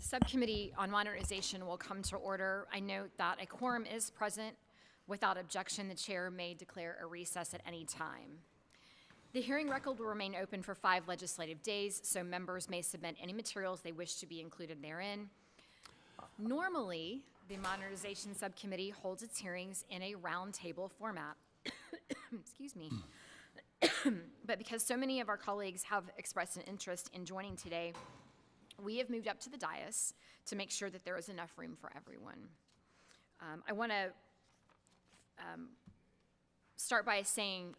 Subcommittee on Modernization will come to order. I note that a quorum is present. Without objection, the chair may declare a recess at any time. The hearing record will remain open for 5 legislative days, so members may submit any materials they wish to be included therein. Normally, the Modernization Subcommittee holds its hearings in a roundtable format. Excuse me. But because so many of our colleagues have expressed an interest in joining today, we have moved up to the dais to make sure that there is enough room for everyone. I want to start by saying,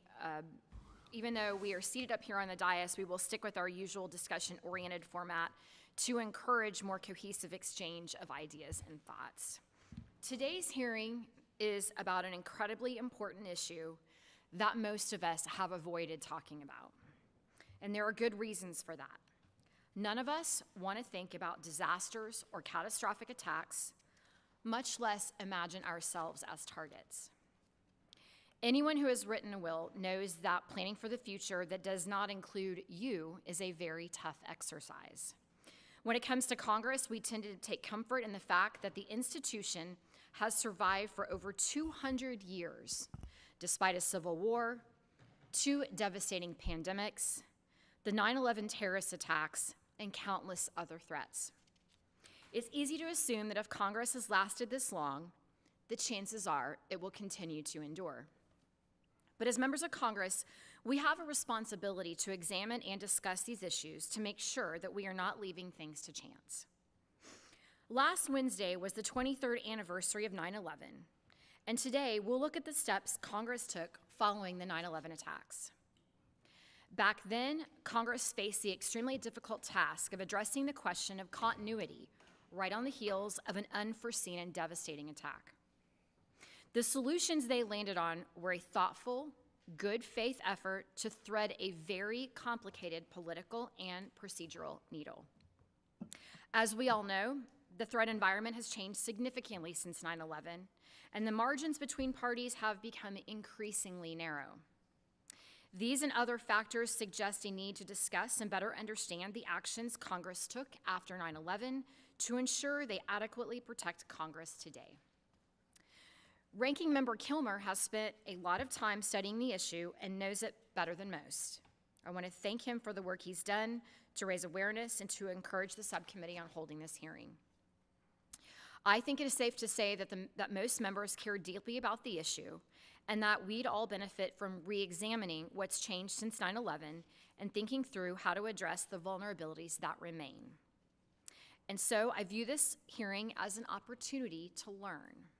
even though we are seated up here on the dais, we will stick with our usual discussion-oriented format to encourage more cohesive exchange of ideas and thoughts. Today's hearing is about an incredibly important issue that most of us have avoided talking about. And there are good reasons for that. None of us want to think about disasters or catastrophic attacks, much less imagine ourselves as targets. Anyone who has written a will knows that planning for the future that does not include you is a very tough exercise. When it comes to Congress, we tend to take comfort in the fact that the institution has survived for over 200 years, despite a civil war, 2 devastating pandemics, the 9/11 terrorist attacks, and countless other threats. It's easy to assume that if Congress has lasted this long, the chances are it will continue to endure. But as members of Congress, we have a responsibility to examine and discuss these issues to make sure that we are not leaving things to chance. Last Wednesday was the 23rd anniversary of 9/11, and today we'll look at the steps Congress took following the 9/11 attacks. Back then, Congress faced the extremely difficult task of addressing the question of continuity right on the heels of an unforeseen and devastating attack. The solutions they landed on were a thoughtful, good faith effort to thread a very complicated political and procedural needle. As we all know, the threat environment has changed significantly since 9/11, and the margins between parties have become increasingly narrow. These and other factors suggest a need to discuss and better understand the actions Congress took after 9/11 to ensure they adequately protect Congress today. Ranking Member Kilmer has spent a lot of time studying the issue and knows it better than most. I want to thank him for the work he's done to raise awareness and to encourage the subcommittee on holding this hearing. I think it is safe to say that most members care deeply about the issue and that we'd all benefit from re-examining what's changed since 9/11 and thinking through how to address the vulnerabilities that remain. And so I view this hearing as an opportunity to learn.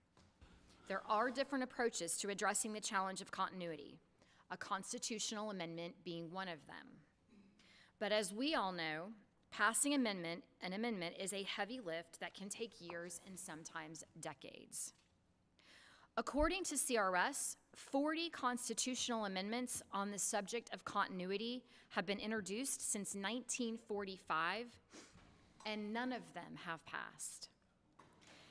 There are different approaches to addressing the challenge of continuity, a constitutional amendment being one of them. But as we all know, passing an amendment is a heavy lift that can take years and sometimes decades. According to CRS, 40 constitutional amendments on the subject of continuity have been introduced since 1945, and none of them have passed.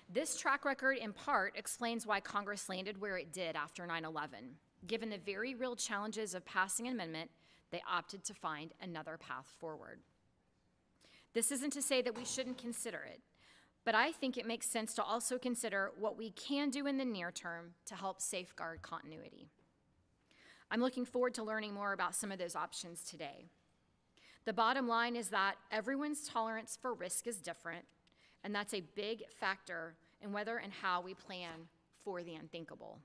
This track record, in part, explains why Congress landed where it did after 9/11. Given the very real challenges of passing an amendment, they opted to find another path forward. This isn't to say that we shouldn't consider it, but I think it makes sense to also consider what we can do in the near term to help safeguard continuity. I'm looking forward to learning more about some of those options today. The bottom line is that everyone's tolerance for risk is different, and that's a big factor in whether and how we plan for the unthinkable.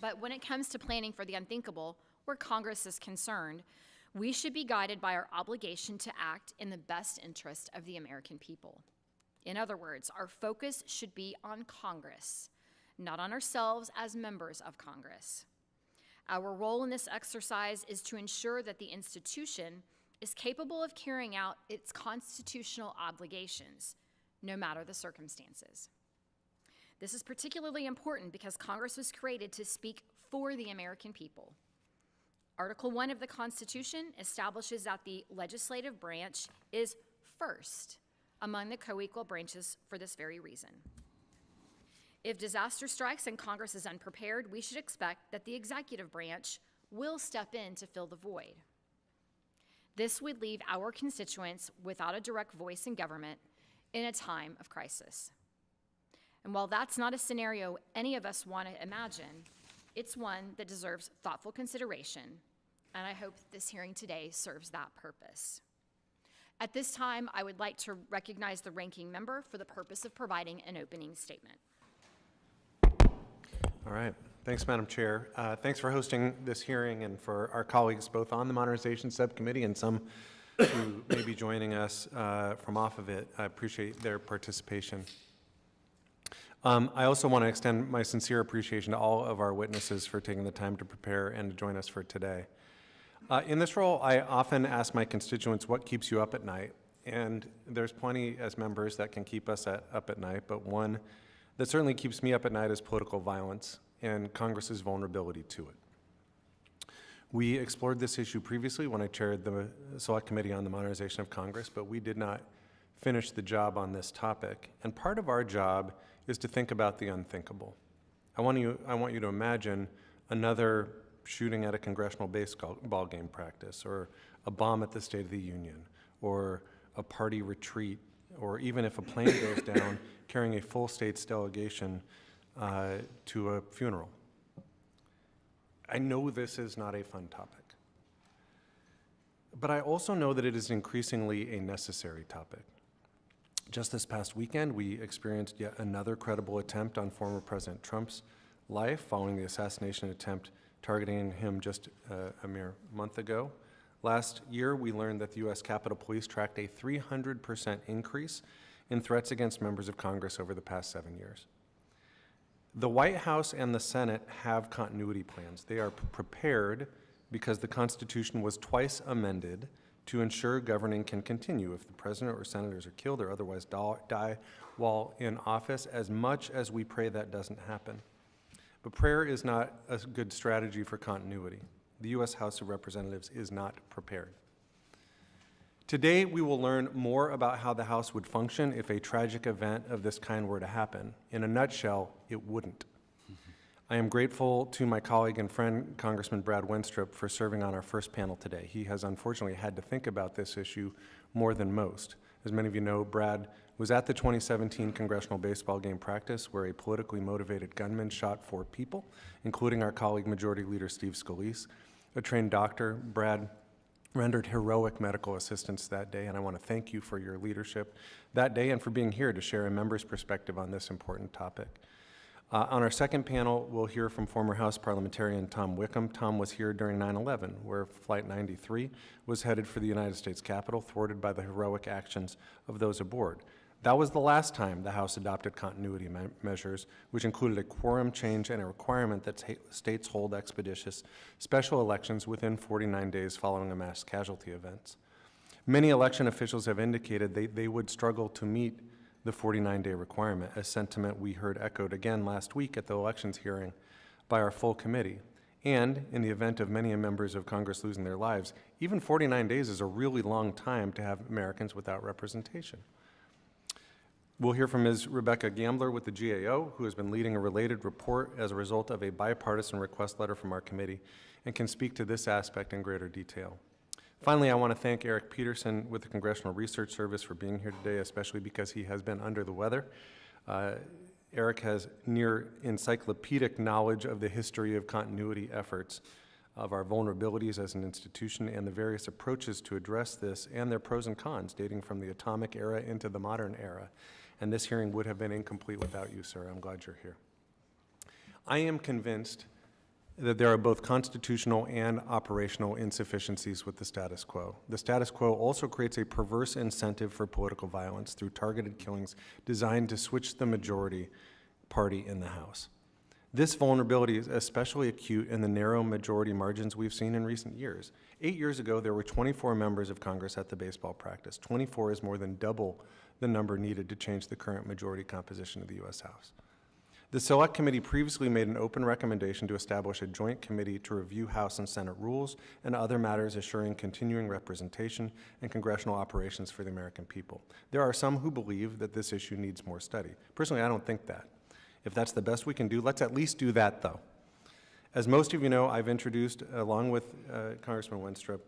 But when it comes to planning for the unthinkable, where Congress is concerned, we should be guided by our obligation to act in the best interest of the American people. In other words, our focus should be on Congress, not on ourselves as members of Congress. Our role in this exercise is to ensure that the institution is capable of carrying out its constitutional obligations, no matter the circumstances. This is particularly important because Congress was created to speak for the American people. Article 1 of the Constitution establishes that the legislative branch is first among the co-equal branches for this very reason. If disaster strikes and Congress is unprepared, we should expect that the executive branch will step in to fill the void. This would leave our constituents without a direct voice in government in a time of crisis. And while that's not a scenario any of us want to imagine, it's one that deserves thoughtful consideration, and I hope this hearing today serves that purpose. At this time, I would like to recognize the ranking member for the purpose of providing an opening statement. All right. Thanks, Madam Chair. Thanks for hosting this hearing, and for our colleagues both on the Modernization Subcommittee and some who may be joining us from off of it. I appreciate their participation. I also want to extend my sincere appreciation to all of our witnesses for taking the time to prepare and to join us for today. In this role, I often ask my constituents, what keeps you up at night? And there's plenty as members that can keep us up at night, but one that certainly keeps me up at night is political violence and Congress's vulnerability to it. We explored this issue previously when I chaired the Select Committee on the Modernization of Congress, but we did not finish the job on this topic. And part of our job is to think about the unthinkable. I want you to imagine another shooting at a congressional baseball game practice, or a bomb at the State of the Union, or a party retreat, or even if a plane goes down carrying a full state's delegation to a funeral. I know this is not a fun topic, but I also know that it is increasingly a necessary topic. Just this past weekend, we experienced yet another credible attempt on former President Trump's life following the assassination attempt targeting him just a mere month ago. Last year, we learned that the U.S. Capitol Police tracked a 300% increase in threats against members of Congress over the past 7 years. The White House and the Senate have continuity plans. They are prepared because the Constitution was twice amended to ensure governing can continue if the president or senators are killed or otherwise die while in office, as much as we pray that doesn't happen. But prayer is not a good strategy for continuity. The U.S. House of Representatives is not prepared. Today, we will learn more about how the House would function if a tragic event of this kind were to happen. In a nutshell, it wouldn't. I am grateful to my colleague and friend, Congressman Brad Wenstrup, for serving on our first panel today. He has unfortunately had to think about this issue more than most. As many of you know, Brad was at the 2017 congressional baseball game practice where a politically motivated gunman shot 4 people, including our colleague Majority Leader Steve Scalise. A trained doctor, Brad rendered heroic medical assistance that day, and I want to thank you for your leadership that day and for being here to share a member's perspective on this important topic. On our second panel, we'll hear from former House parliamentarian Tom Wickham. Tom was here during 9/11, where Flight 93 was headed for the United States Capitol, thwarted by the heroic actions of those aboard. That was the last time the House adopted continuity measures, which included a quorum change and a requirement that states hold expeditious special elections within 49 days following a mass casualty event. Many election officials have indicated they would struggle to meet the 49-day requirement, a sentiment we heard echoed again last week at the elections hearing by our full committee. And in the event of many members of Congress losing their lives, even 49 days is a really long time to have Americans without representation. We'll hear from Ms. Rebecca Gambler with the GAO, who has been leading a related report as a result of a bipartisan request letter from our committee and can speak to this aspect in greater detail. Finally, I want to thank Eric Peterson with the Congressional Research Service for being here today, especially because he has been under the weather. Eric has near encyclopedic knowledge of the history of continuity efforts, of our vulnerabilities as an institution, and the various approaches to address this, and their pros and cons, dating from the atomic era into the modern era. And this hearing would have been incomplete without you, sir. I'm glad you're here. I am convinced that there are both constitutional and operational insufficiencies with the status quo. The status quo also creates a perverse incentive for political violence through targeted killings designed to switch the majority party in the House. This vulnerability is especially acute in the narrow majority margins we've seen in recent years. 8 years ago, there were 24 members of Congress at the baseball practice. 24 is more than double the number needed to change the current majority composition of the U.S. House. The Select Committee previously made an open recommendation to establish a joint committee to review House and Senate rules and other matters assuring continuing representation and congressional operations for the American people. There are some who believe that this issue needs more study. Personally, I don't think that. If that's the best we can do, let's at least do that, though. As most of you know, I've introduced, along with Congressman Wenstrup,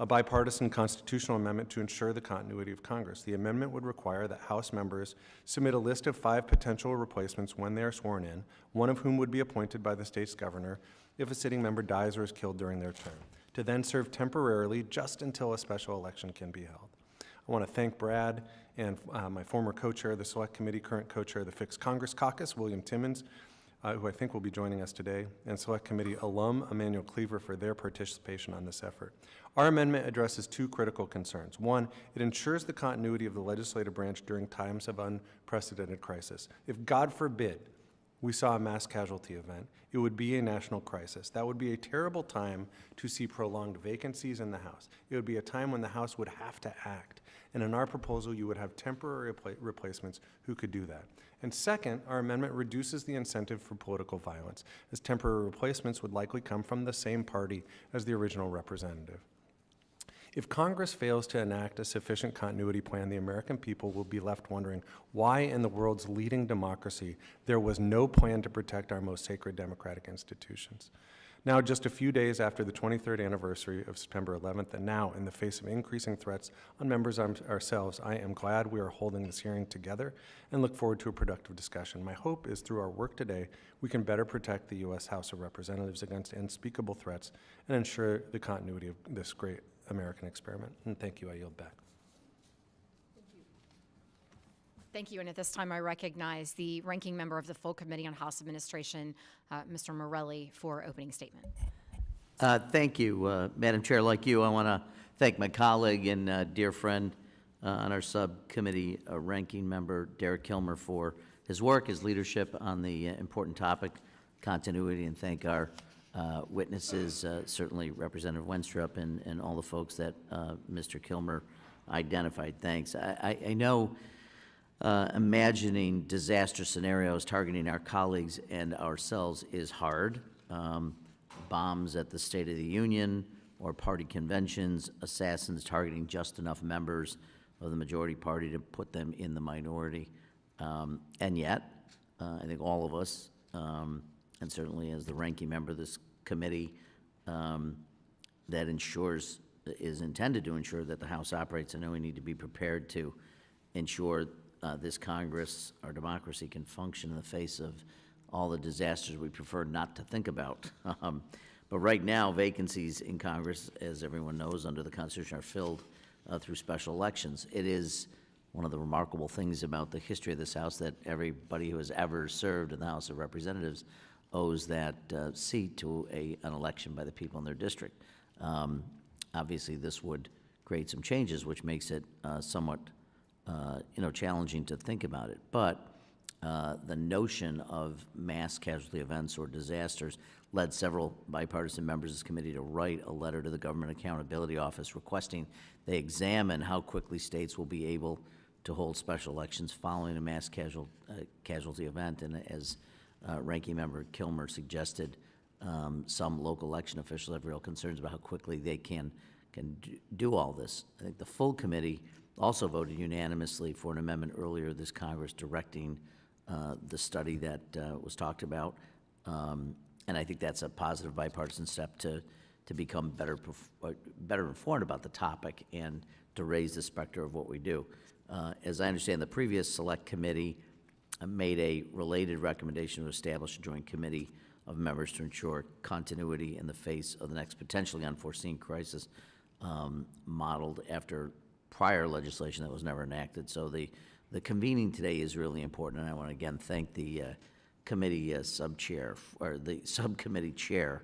a bipartisan constitutional amendment to ensure the continuity of Congress. The amendment would require that House members submit a list of 5 potential replacements when they are sworn in, one of whom would be appointed by the state's governor if a sitting member dies or is killed during their term, to then serve temporarily just until a special election can be held. I want to thank Brad and my former co-chair of the Select Committee, current co-chair of the Fixed Congress Caucus, William Timmons, who I think will be joining us today, and Select Committee alum Emmanuel Cleaver for their participation on this effort. Our amendment addresses 2 critical concerns. One, it ensures the continuity of the legislative branch during times of unprecedented crisis. If, God forbid, we saw a mass casualty event, it would be a national crisis. That would be a terrible time to see prolonged vacancies in the House. It would be a time when the House would have to act. And in our proposal, you would have temporary replacements who could do that. And second, our amendment reduces the incentive for political violence, as temporary replacements would likely come from the same party as the original representative. If Congress fails to enact a sufficient continuity plan, the American people will be left wondering why in the world's leading democracy there was no plan to protect our most sacred democratic institutions. Now, just a few days after the 23rd anniversary of September 11th, and now in the face of increasing threats on members ourselves, I am glad we are holding this hearing together and look forward to a productive discussion. My hope is through our work today, we can better protect the U.S. House of Representatives against unspeakable threats and ensure the continuity of this great American experiment. And thank you. I yield back. Thank you, and at this time I recognize the ranking member of the full Committee on House Administration, Mr. Morelli, for opening statement. Thank you, Madam Chair. Like you, I want to thank my colleague and dear friend on our subcommittee, ranking member Derek Kilmer, for his work, his leadership on the important topic, continuity, and thank our witnesses, certainly Representative Wenstrup and all the folks that Mr. Kilmer identified. Thanks. I know imagining disaster scenarios targeting our colleagues and ourselves is hard. Bombs at the State of the Union or party conventions, assassins targeting just enough members of the majority party to put them in the minority. And yet, I think all of us, and certainly as the ranking member of this committee, that is intended to ensure that the House operates. I know we need to be prepared to ensure this Congress, our democracy, can function in the face of all the disasters we prefer not to think about. But right now, vacancies in Congress, as everyone knows, under the Constitution are filled through special elections. It is one of the remarkable things about the history of this House that everybody who has ever served in the House of Representatives owes that seat to an election by the people in their district. Obviously, this would create some changes, which makes it somewhat challenging to think about it. But the notion of mass casualty events or disasters led several bipartisan members of this committee to write a letter to the Government Accountability Office requesting they examine how quickly states will be able to hold special elections following a mass casualty event. And as Ranking Member Kilmer suggested, some local election officials have real concerns about how quickly they can do all this. I think the full committee also voted unanimously for an amendment earlier this Congress directing the study that was talked about. And I think that's a positive bipartisan step to become better informed about the topic and to raise the specter of what we do. As I understand, the previous select committee made a related recommendation to establish a joint committee of members to ensure continuity in the face of the next potentially unforeseen crisis, modeled after prior legislation that was never enacted. So the convening today is really important, and I want to again thank the committee sub-chair, or the subcommittee chair,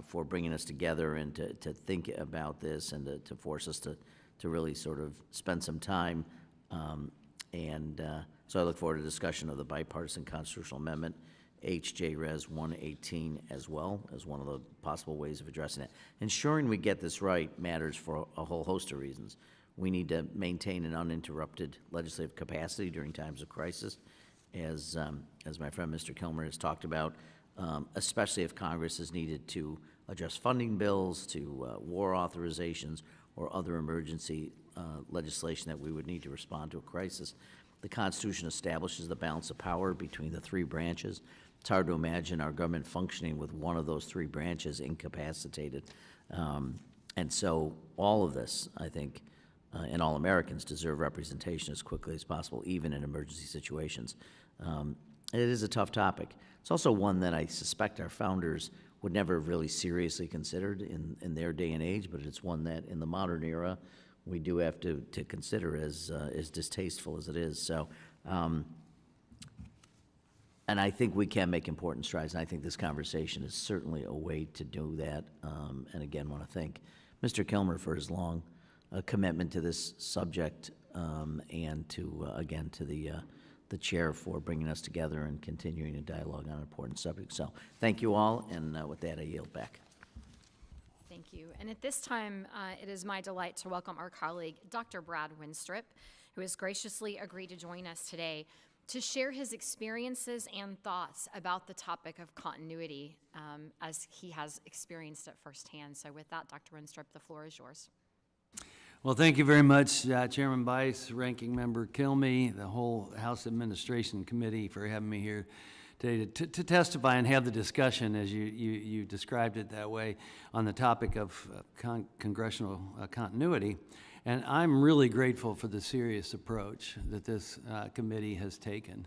for bringing us together and to think about this and to force us to really sort of spend some time. So I look forward to discussion of the bipartisan constitutional amendment, HJ Res 118, as well as one of the possible ways of addressing it. Ensuring we get this right matters for a whole host of reasons. We need to maintain an uninterrupted legislative capacity during times of crisis, as my friend Mr. Kilmer has talked about, especially if Congress is needed to address funding bills, to war authorizations, or other emergency legislation that we would need to respond to a crisis. The Constitution establishes the balance of power between the 3 branches. It's hard to imagine our government functioning with one of those 3 branches incapacitated. And so all of this, I think, and all Americans deserve representation as quickly as possible, even in emergency situations. It is a tough topic. It's also one that I suspect our founders would never have really seriously considered in their day and age, but it's one that in the modern era we do have to consider as distasteful as it is. So, and I think we can make important strides, and I think this conversation is certainly a way to do that. And again, want to thank Mr. Kilmer for his long commitment to this subject, and to, again, to the chair for bringing us together and continuing a dialogue on an important subject. So thank you all, and with that, I yield back. Thank you. And at this time, it is my delight to welcome our colleague, Dr. Brad Winstrip, who has graciously agreed to join us today to share his experiences and thoughts about the topic of continuity, as he has experienced it firsthand. So with that, Dr. Winstrip, the floor is yours. Well, thank you very much, Chairman Bice, Ranking Member Kilme, the whole House Administration Committee for having me here today to testify and have the discussion, as you described it that way, on the topic of congressional continuity. And I'm really grateful for the serious approach that this committee has taken.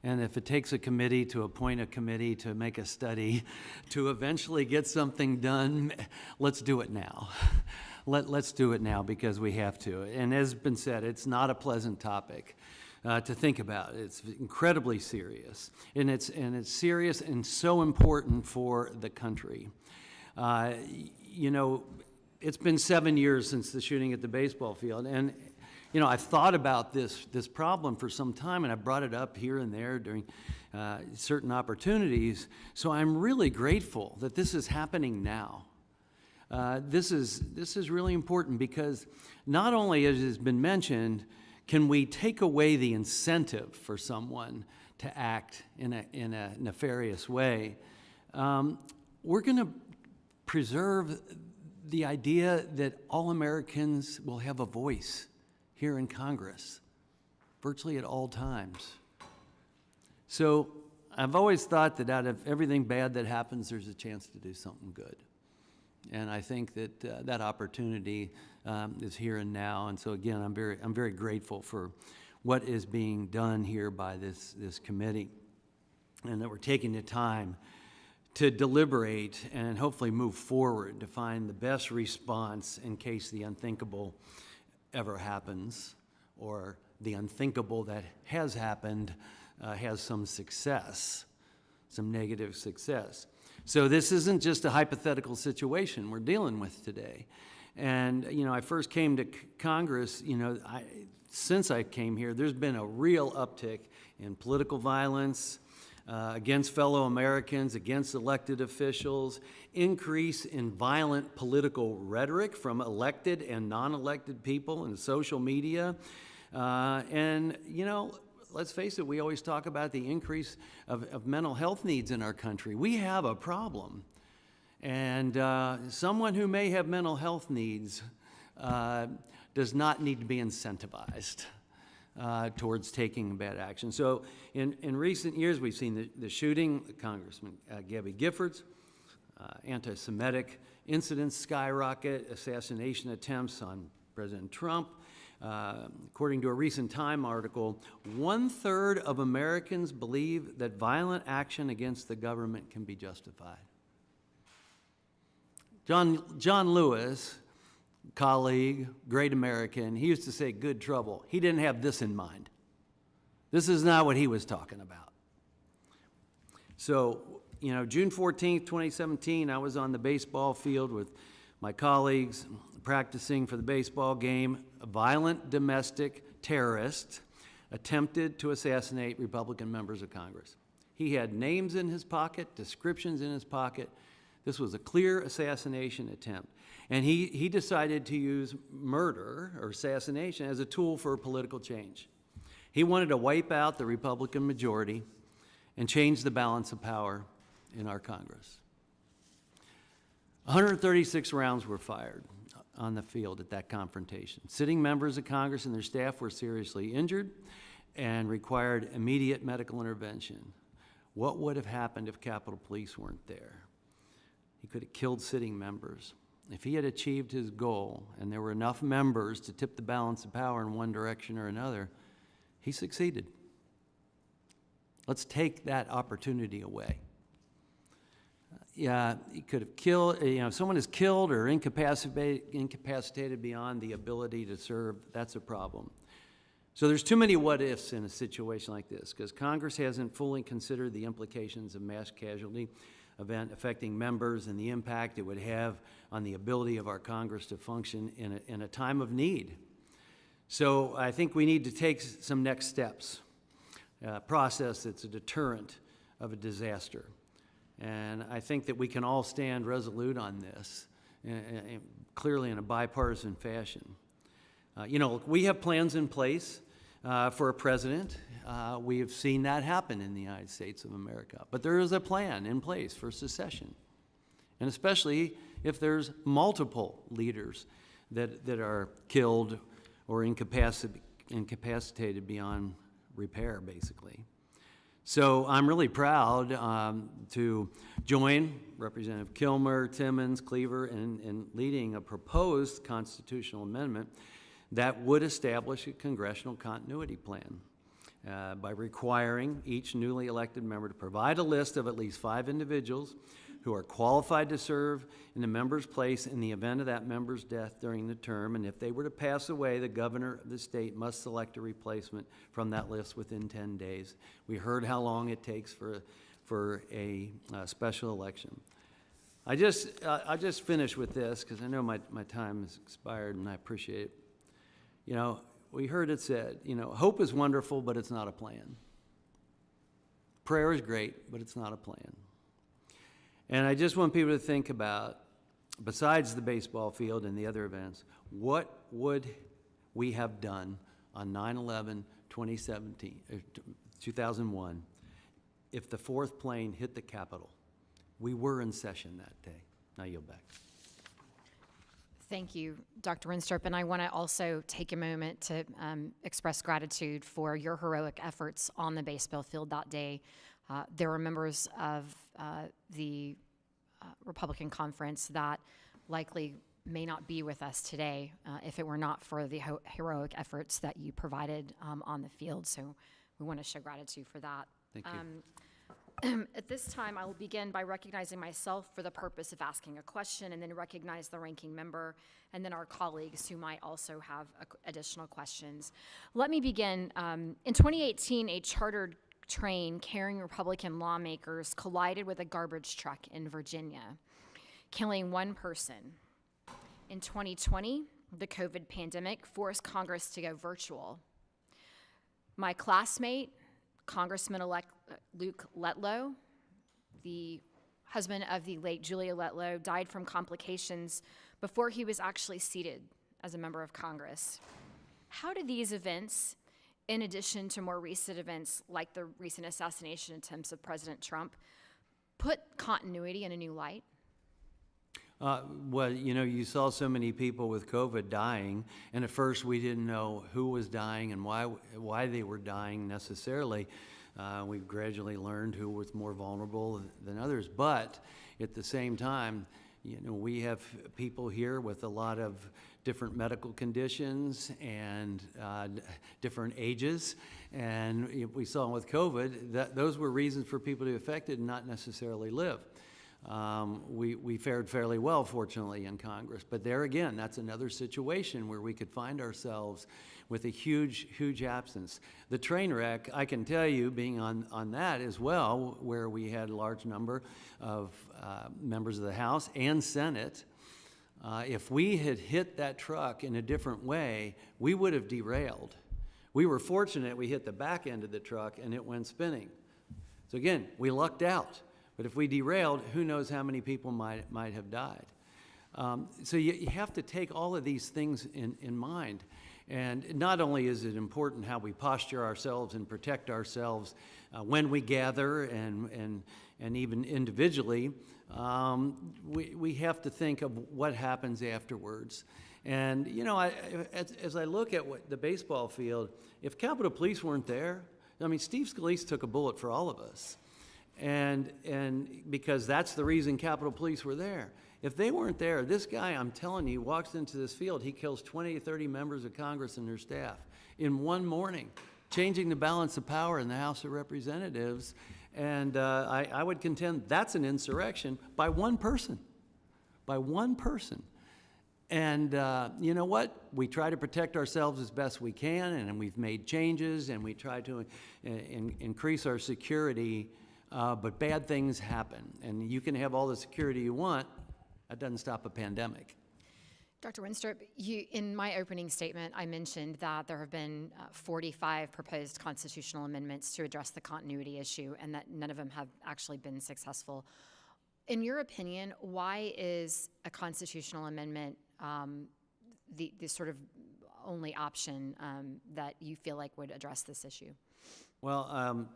And if it takes a committee to appoint a committee to make a study to eventually get something done, let's do it now. Let's do it now, because we have to. And as has been said, it's not a pleasant topic to think about. It's incredibly serious, and it's serious and so important for the country. You know, it's been 7 years since the shooting at the baseball field, and you know, I've thought about this problem for some time, and I brought it up here and there during certain opportunities. So I'm really grateful that this is happening now. This is really important, because not only, as has been mentioned, can we take away the incentive for someone to act in a nefarious way, we're going to preserve the idea that all Americans will have a voice here in Congress, virtually at all times. So I've always thought that out of everything bad that happens, there's a chance to do something good. And I think that that opportunity is here and now. And so again, I'm very grateful for what is being done here by this committee, and that we're taking the time to deliberate and hopefully move forward to find the best response in case the unthinkable ever happens, or the unthinkable that has happened has some success, some negative success. So this isn't just a hypothetical situation we're dealing with today. And, you know, I first came to Congress, you know, since I came here, there's been a real uptick in political violence against fellow Americans, against elected officials, increase in violent political rhetoric from elected and non-elected people in social media. And, you know, let's face it, we always talk about the increase of mental health needs in our country. We have a problem. And someone who may have mental health needs does not need to be incentivized towards taking bad action. So in recent years, we've seen the shooting, Congressman Gabby Giffords, anti-Semitic incidents skyrocket, assassination attempts on President Trump. According to a recent Time article, 1/3 of Americans believe that violent action against the government can be justified. John Lewis, colleague, great American, he used to say good trouble. He didn't have this in mind. This is not what he was talking about. So, you know, June 14th, 2017, I was on the baseball field with my colleagues practicing for the baseball game. A violent domestic terrorist attempted to assassinate Republican members of Congress. He had names in his pocket, descriptions in his pocket. This was a clear assassination attempt. And he decided to use murder or assassination as a tool for political change. He wanted to wipe out the Republican majority and change the balance of power in our Congress. 136 rounds were fired on the field at that confrontation. Sitting members of Congress and their staff were seriously injured and required immediate medical intervention. What would have happened if Capitol Police weren't there? He could have killed sitting members. if he had achieved his goal and there were enough members to tip the balance of power in one direction or another, he succeeded. Let's take that opportunity away. Yeah, he could have killed, if someone is killed or incapacitated beyond the ability to serve, that's a problem. So there's too many what-ifs in a situation like this, because Congress hasn't fully considered the implications of mass casualty event affecting members and the impact it would have on the ability of our Congress to function in a time of need. So I think we need to take some next steps, a process that's a deterrent of a disaster. And I think that we can all stand resolute on this, clearly in a bipartisan fashion. We have plans in place for a president. We have seen that happen in the United States of America. But there is a plan in place for secession, and especially if there's multiple leaders that are killed or incapacitated beyond repair, basically. So I'm really proud to join Representative Kilmer, Timmons, Cleaver in leading a proposed constitutional amendment that would establish a congressional continuity plan by requiring each newly elected member to provide a list of at least 5 individuals who are qualified to serve in the member's place in the event of that member's death during the term, and if they were to pass away, the governor of the state must select a replacement from that list within 10 days. We heard how long it takes for a special election. I'll just finish with this, because I know my time has expired, and I appreciate it. We heard it said, hope is wonderful, but it's not a plan. Prayer is great, but it's not a plan. And I just want people to think about, besides the baseball field and the other events, what would we have done on 9/11/2001 if the 4th plane hit the Capitol? We were in session that day. Now yield back. Thank you, Dr. Winstrup, and I want to also take a moment to express gratitude for your heroic efforts on the baseball field that day. There were members of the Republican conference that likely may not be with us today if it were not for the heroic efforts that you provided on the field. So we want to show gratitude for that. Thank you. At this time, I will begin by recognizing myself for the purpose of asking a question, and then recognize the ranking member, and then our colleagues who might also have additional questions. Let me begin. In 2018, a chartered train carrying Republican lawmakers collided with a garbage truck in Virginia, killing 1 person. In 2020, the COVID pandemic forced Congress to go virtual. My classmate, Congressman-elect Luke Letlow, the husband of the late Julia Letlow, died from complications before he was actually seated as a member of Congress. How do these events, in addition to more recent events like the recent assassination attempts of President Trump, put continuity in a new light? Well, you saw so many people with COVID dying, and at first we didn't know who was dying and why they were dying necessarily. We've gradually learned who was more vulnerable than others, but at the same time, we have people here with a lot of different medical conditions and different ages, and we saw with COVID that those were reasons for people to be affected and not necessarily live. We fared fairly well, fortunately, in Congress. But there again, that's another situation where we could find ourselves with a huge absence. The train wreck, I can tell you, being on that as well, where we had a large number of members of the House and Senate, if we had hit that truck in a different way, we would have derailed. We were fortunate we hit the back end of the truck and it went spinning. So again, we lucked out. But if we derailed, who knows how many people might have died. So you have to take all of these things in mind. And not only is it important how we posture ourselves and protect ourselves when we gather and even individually, we have to think of what happens afterwards. And, as I look at the baseball field, if Capitol Police weren't there, Steve Scalise took a bullet for all of us. And because that's the reason Capitol Police were there. If they weren't there, this guy, I'm telling you, walks into this field, he kills 20 to 30 members of Congress and their staff in one morning, changing the balance of power in the House of Representatives. And I would contend that's an insurrection by one person. By one person. And you know what? We try to protect ourselves as best we can, and we've made changes, and we try to increase our security, but bad things happen. And you can have all the security you want, that doesn't stop a pandemic. Dr. Winstrup, in my opening statement, I mentioned that there have been 45 proposed constitutional amendments to address the continuity issue, and that none of them have actually been successful. In your opinion, why is a constitutional amendment the sort of only option that you feel like would address this issue? Well,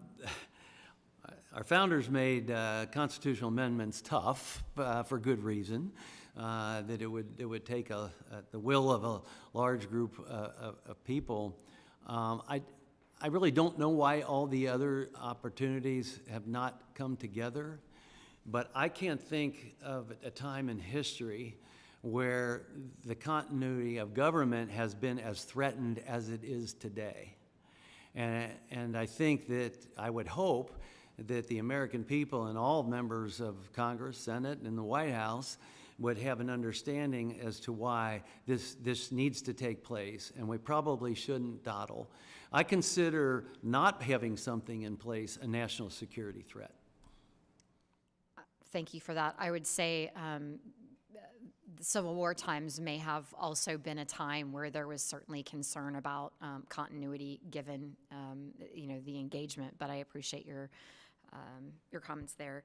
our founders made constitutional amendments tough for good reason. That it would take the will of a large group of people. I really don't know why all the other opportunities have not come together, but I can't think of a time in history where the continuity of government has been as threatened as it is today. And I think that I would hope that the American people and all members of Congress, Senate, and the White House would have an understanding as to why this needs to take place, and we probably shouldn't dawdle. I consider not having something in place a national security threat. Thank you for that. I would say the Civil War times may have also been a time where there was certainly concern about continuity given the engagement, but I appreciate your comments there.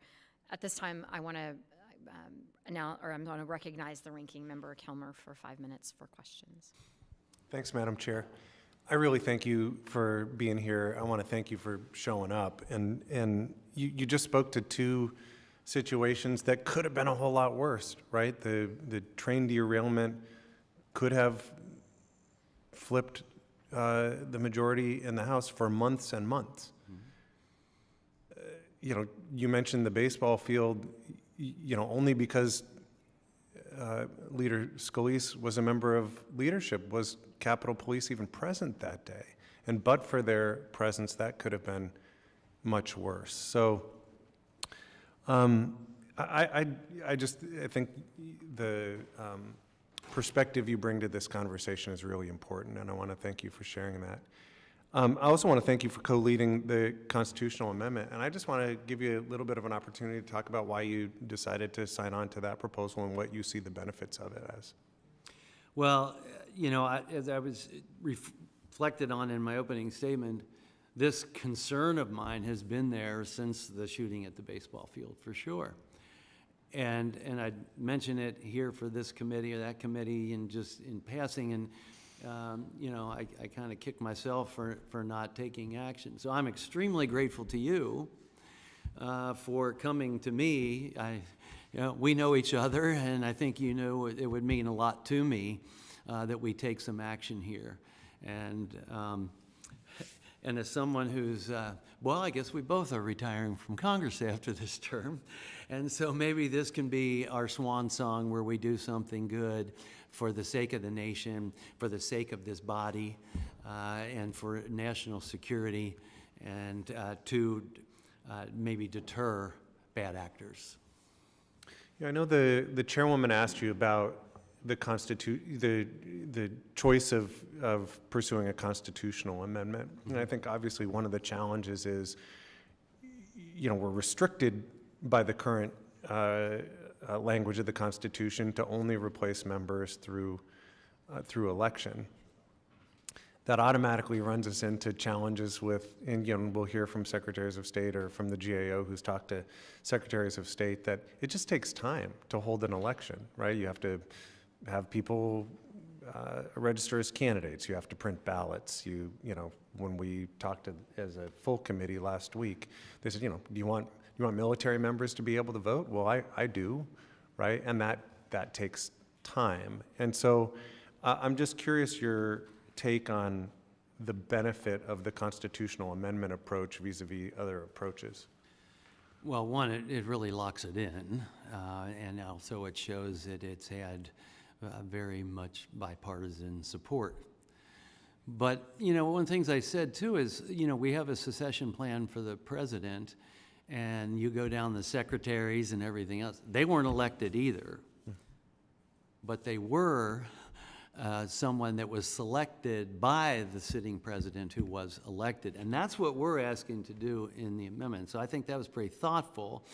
At this time, I want to I'm going to recognize the ranking member, Kilmer, for 5 minutes for questions. Thanks, Madam Chair. I really thank you for being here. I want to thank you for showing up. And you just spoke to two situations that could have been a whole lot worse, right? The train derailment could have flipped the majority in the House for months and months. You mentioned the baseball field, only because Leader Scalise was a member of leadership was Capitol Police even present that day. And but for their presence, that could have been much worse. So I think the perspective you bring to this conversation is really important, and I want to thank you for sharing that. I also want to thank you for co-leading the constitutional amendment, and I just want to give you a little bit of an opportunity to talk about why you decided to sign on to that proposal and what you see the benefits of it as. Well, as I was reflected on in my opening statement, this concern of mine has been there since the shooting at the baseball field, for sure. And I mention it here for this committee or that committee and just in passing, and I kind of kick myself for not taking action. So I'm extremely grateful to you for coming to me. We know each other, and I think it would mean a lot to me that we take some action here. And as someone who's, I guess we both are retiring from Congress after this term. And so maybe this can be our swan song where we do something good for the sake of the nation, for the sake of this body, and for national security, and to maybe deter bad actors. Yeah, I know the chairwoman asked you about the choice of pursuing a constitutional amendment. And I think obviously one of the challenges is, we're restricted by the current language of the Constitution to only replace members through election. That automatically runs us into challenges with, and we'll hear from secretaries of state or from the GAO who's talked to secretaries of state, that it just takes time to hold an election, right? You have to have people register as candidates. You have to print ballots. When we talked as a full committee last week, they said, do you want military members to be able to vote? Well, I do, right? And that takes time. And so I'm just curious your take on the benefit of the constitutional amendment approach vis-a-vis other approaches. Well, one, it really locks it in, and also it shows that it's had very much bipartisan support. But, you know, one of the things I said too is, you know, we have a succession plan for the president, and you go down the secretaries and everything else. They weren't elected either, but they were someone that was selected by the sitting president who was elected. And that's what we're asking to do in the amendment. So I think that was pretty thoughtful,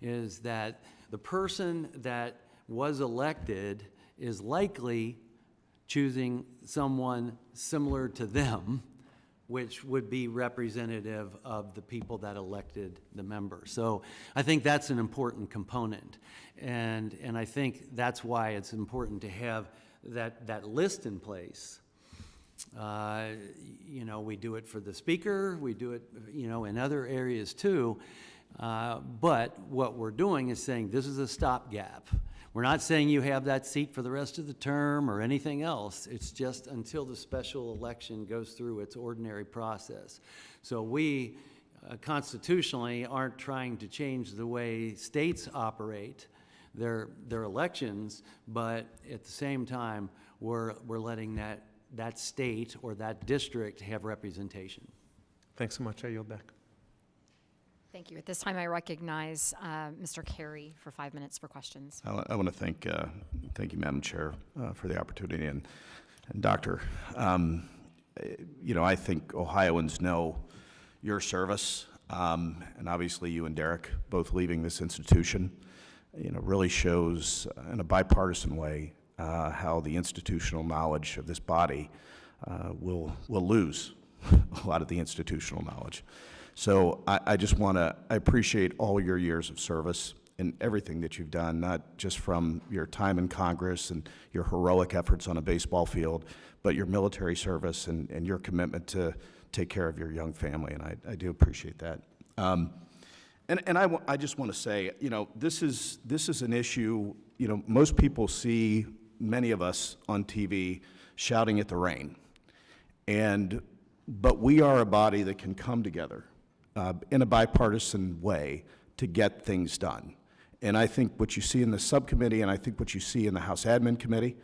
is that the person that was elected is likely choosing someone similar to them, which would be representative of the people that elected the member. So I think that's an important component. And I think that's why it's important to have that list in place. You know, we do it for the speaker, we do it, you know, in other areas too. But what we're doing is saying this is a stopgap. We're not saying you have that seat for the rest of the term or anything else. It's just until the special election goes through its ordinary process. So we constitutionally aren't trying to change the way states operate their elections, but at the same time, we're letting that state or that district have representation. Thanks so much. I yield back. Thank you. At this time, I recognize Mr. Carey for 5 minutes for questions. I want to thank you, Madam Chair, for the opportunity, and Doctor. You know, I think Ohioans know your service, and obviously you and Derek both leaving this institution, you know, really shows in a bipartisan way how the institutional knowledge of this body will lose a lot of the institutional knowledge. So I just want to, I appreciate all your years of service and everything that you've done, not just from your time in Congress and your heroic efforts on a baseball field, but your military service and your commitment to take care of your young family, and I do appreciate that. I just want to say, you know, this is an issue, you know, most people see many of us on TV shouting at the rain, but we are a body that can come together in a bipartisan way to get things done. And I think what you see in the subcommittee, and I think what you see in the House Admin Committee,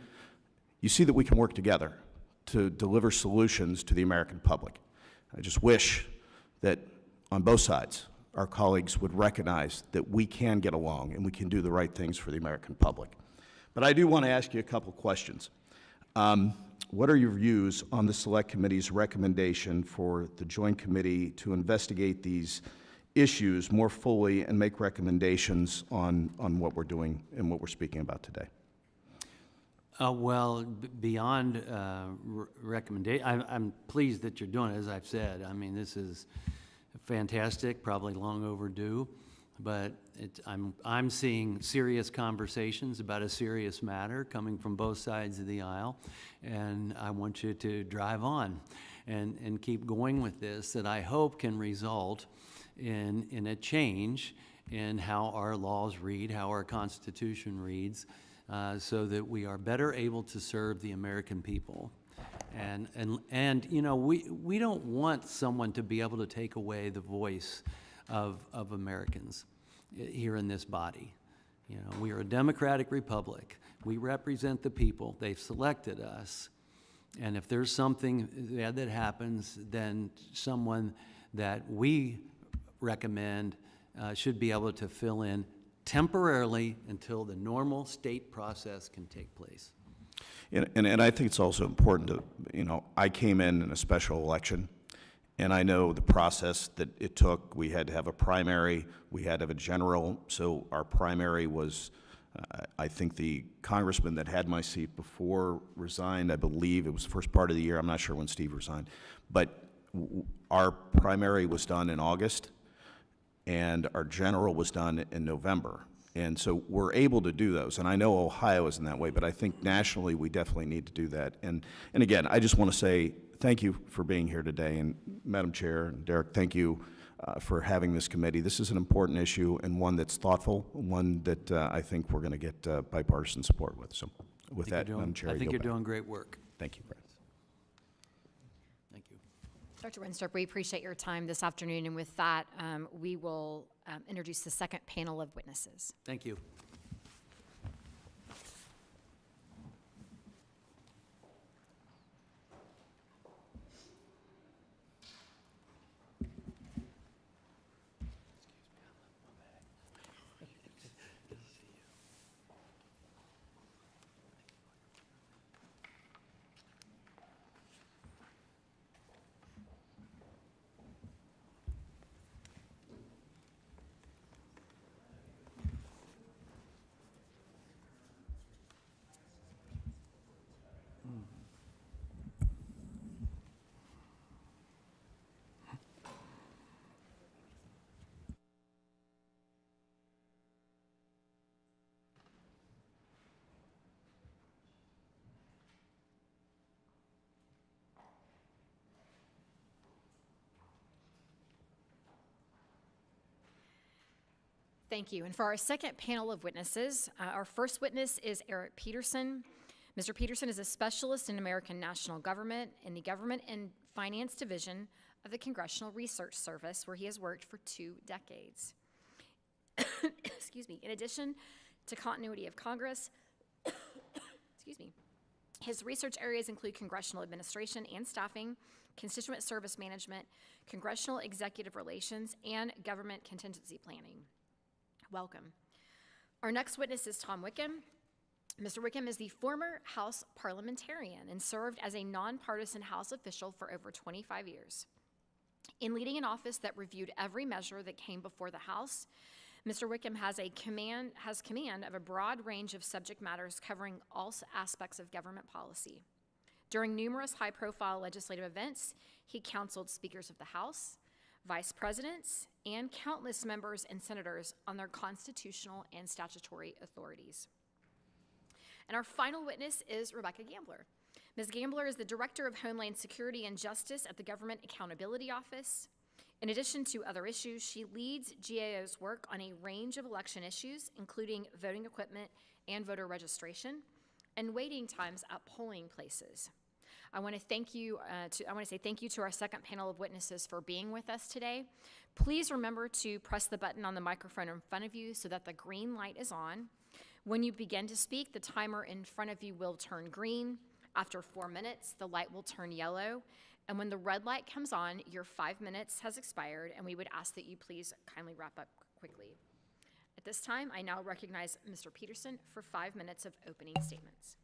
you see that we can work together to deliver solutions to the American public. I just wish that on both sides, our colleagues would recognize that we can get along and we can do the right things for the American public. But I do want to ask you a couple questions. What are your views on the Select Committee's recommendation for the Joint Committee to investigate these issues more fully and make recommendations on what we're doing and what we're speaking about today? Well, beyond recommendation, I'm pleased that you're doing it, as I've said. I mean, this is fantastic, probably long overdue, but I'm seeing serious conversations about a serious matter coming from both sides of the aisle, and I want you to drive on and keep going with this, that I hope can result in a change in how our laws read, how our Constitution reads, so that we are better able to serve the American people. And you know, we don't want someone to be able to take away the voice of Americans here in this body. You know, we are a democratic republic. We represent the people. They've selected us. And if there's something bad that happens, then someone that we recommend should be able to fill in temporarily until the normal state process can take place. And I think it's also important to, you know, I came in a special election, and I know the process that it took. We had to have a primary, we had to have a general, so our primary was, I think the congressman that had my seat before resigned, I believe it was the first part of the year, I'm not sure when Steve resigned, but our primary was done in August, and our general was done in November. And so we're able to do those, and I know Ohio isn't that way, but I think nationally we definitely need to do that. And again, I just want to say thank you for being here today, and Madam Chair and Derek, thank you for having this committee. This is an important issue and one that's thoughtful, one that I think we're going to get bipartisan support with. So with that, Madam Chair, I think yield you're back. doing great work. Thank you, Brad. Thank you. Dr. Winstrup, we appreciate your time this afternoon, and with that, we will introduce the second panel of witnesses. Thank you. Thank you. And for our second panel of witnesses, our first witness is Eric Peterson. Mr. Peterson is a specialist in American national government in the Government and Finance Division of the Congressional Research Service, where he has worked for 2 decades. Excuse me. In addition to continuity of Congress, excuse me, his research areas include congressional administration and staffing, constituent service management, congressional executive relations, and government contingency planning. Welcome. Our next witness is Tom Wickham. Mr. Wickham is the former House parliamentarian and served as a nonpartisan House official for over 25 years. In leading an office that reviewed every measure that came before the House, Mr. Wickham has command of a broad range of subject matters covering all aspects of government policy. During numerous high-profile legislative events, he counseled speakers of the House, vice presidents, and countless members and senators on their constitutional and statutory authorities. And our final witness is Rebecca Gambler. Ms. Gambler is the Director of Homeland Security and Justice at the Government Accountability Office. In addition to other issues, she leads GAO's work on a range of election issues, including voting equipment and voter registration, and waiting times at polling places. I want to say thank you to our second panel of witnesses for being with us today. Please remember to press the button on the microphone in front of you so that the green light is on. When you begin to speak, the timer in front of you will turn green. After 4 minutes, the light will turn yellow. And when the red light comes on, your 5 minutes has expired, and we would ask that you please kindly wrap up quickly. At this time, I now recognize Mr. Peterson for 5 minutes of opening statements.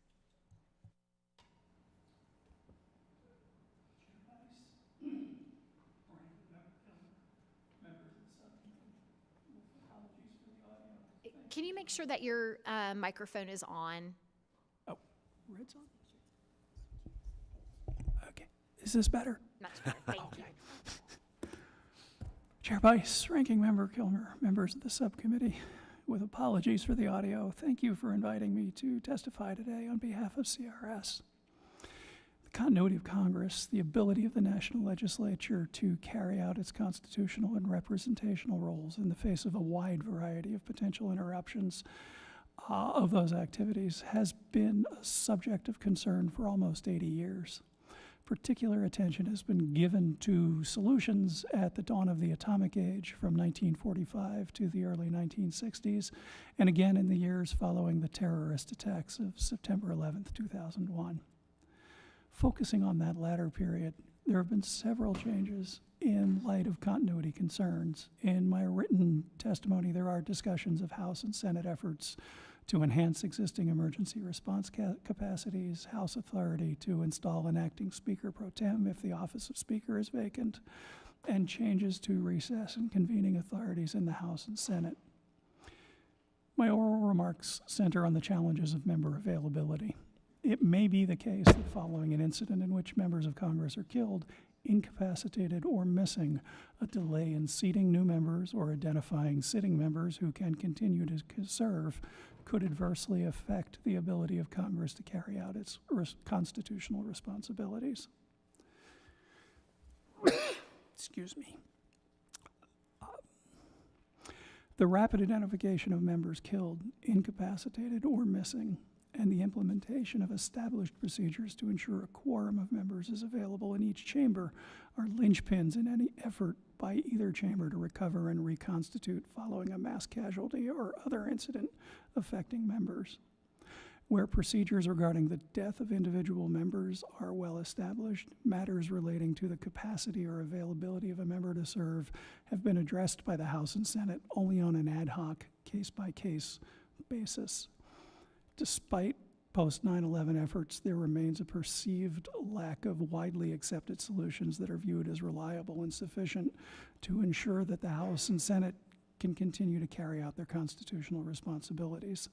Can you make sure that your microphone is on? Oh, red's on? Okay. Is this better? Much better, thank you. Chair Bice, Ranking Member Kilmer, members of the subcommittee, with apologies for the audio, thank you for inviting me to testify today on behalf of CRS. The continuity of Congress, the ability of the national legislature to carry out its constitutional and representational roles in the face of a wide variety of potential interruptions of those activities has been a subject of concern for almost 80 years. Particular attention has been given to solutions at the dawn of the atomic age from 1945 to the early 1960s, and again in the years following the terrorist attacks of September 11th, 2001. Focusing on that latter period, there have been several changes in light of continuity concerns. In my written testimony, there are discussions of House and Senate efforts to enhance existing emergency response capacities, House authority to install an acting Speaker pro tem if the office of Speaker is vacant, and changes to recess and convening authorities in the House and Senate. My oral remarks center on the challenges of member availability. It may be the case that following an incident in which members of Congress are killed, incapacitated, or missing, a delay in seating new members or identifying sitting members who can continue to serve could adversely affect the ability of Congress to carry out its constitutional responsibilities. Excuse me. The rapid identification of members killed, incapacitated, or missing, and the implementation of established procedures to ensure a quorum of members is available in each chamber are linchpins in any effort by either chamber to recover and reconstitute following a mass casualty or other incident affecting members. Where procedures regarding the death of individual members are well established, matters relating to the capacity or availability of a member to serve have been addressed by the House and Senate only on an ad hoc, case-by-case basis. Despite post 9/11 efforts, there remains a perceived lack of widely accepted solutions that are viewed as reliable and sufficient to ensure that the House and Senate can continue to carry out their constitutional responsibilities.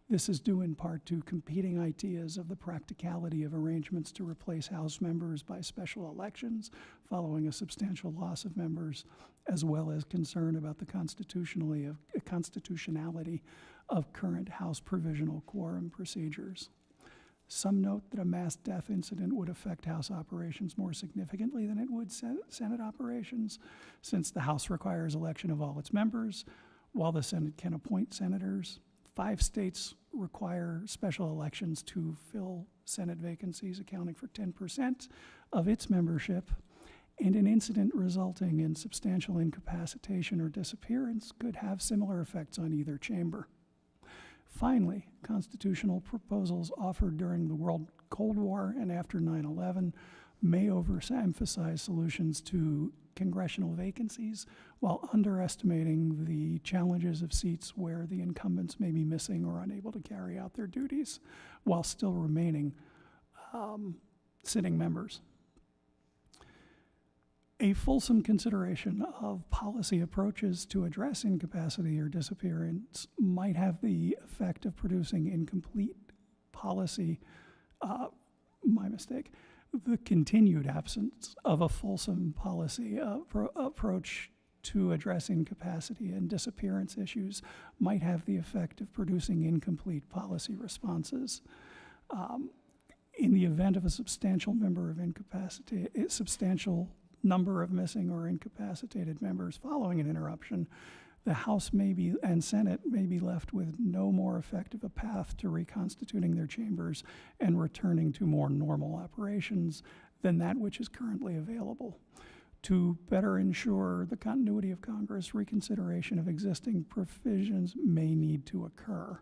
This is due in part to competing ideas of the practicality of arrangements to replace House members by special elections following a substantial loss of members, as well as concern about the constitutionality of current House provisional quorum procedures. Some note that a mass death incident would affect House operations more significantly than it would Senate operations, since the House requires election of all its members, while the Senate can appoint senators. 5 states require special elections to fill Senate vacancies, accounting for 10% of its membership, and an incident resulting in substantial incapacitation or disappearance could have similar effects on either chamber. Finally, constitutional proposals offered during the World Cold War and after 9/11 may overemphasize solutions to congressional vacancies while underestimating the challenges of seats where the incumbents may be missing or unable to carry out their duties while still remaining sitting members. A fulsome consideration of policy approaches to address incapacity or disappearance might have the effect of producing incomplete policy, the continued absence of a fulsome policy approach to address incapacity and disappearance issues might have the effect of producing incomplete policy responses. In the event of a substantial number of missing or incapacitated members following an interruption, the House and Senate may be left with no more effective a path to reconstituting their chambers and returning to more normal operations than that which is currently available. To better ensure the continuity of Congress, reconsideration of existing provisions may need to occur.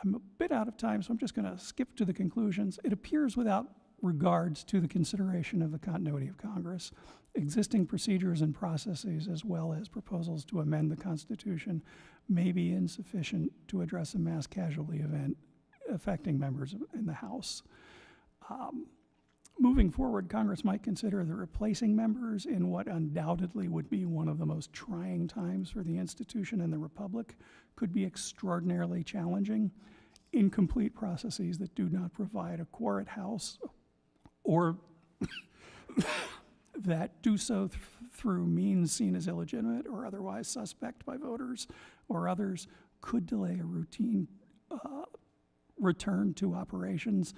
I'm a bit out of time, so I'm just going to skip to the conclusions. It appears without regards to the consideration of the continuity of Congress, existing procedures and processes, as well as proposals to amend the Constitution, may be insufficient to address a mass casualty event affecting members in the House. Moving forward, Congress might consider that replacing members in what undoubtedly would be one of the most trying times for the institution and the Republic could be extraordinarily challenging. Incomplete processes that do not provide a quorum House or that do so through means seen as illegitimate or otherwise suspect by voters or others could delay a routine return to operations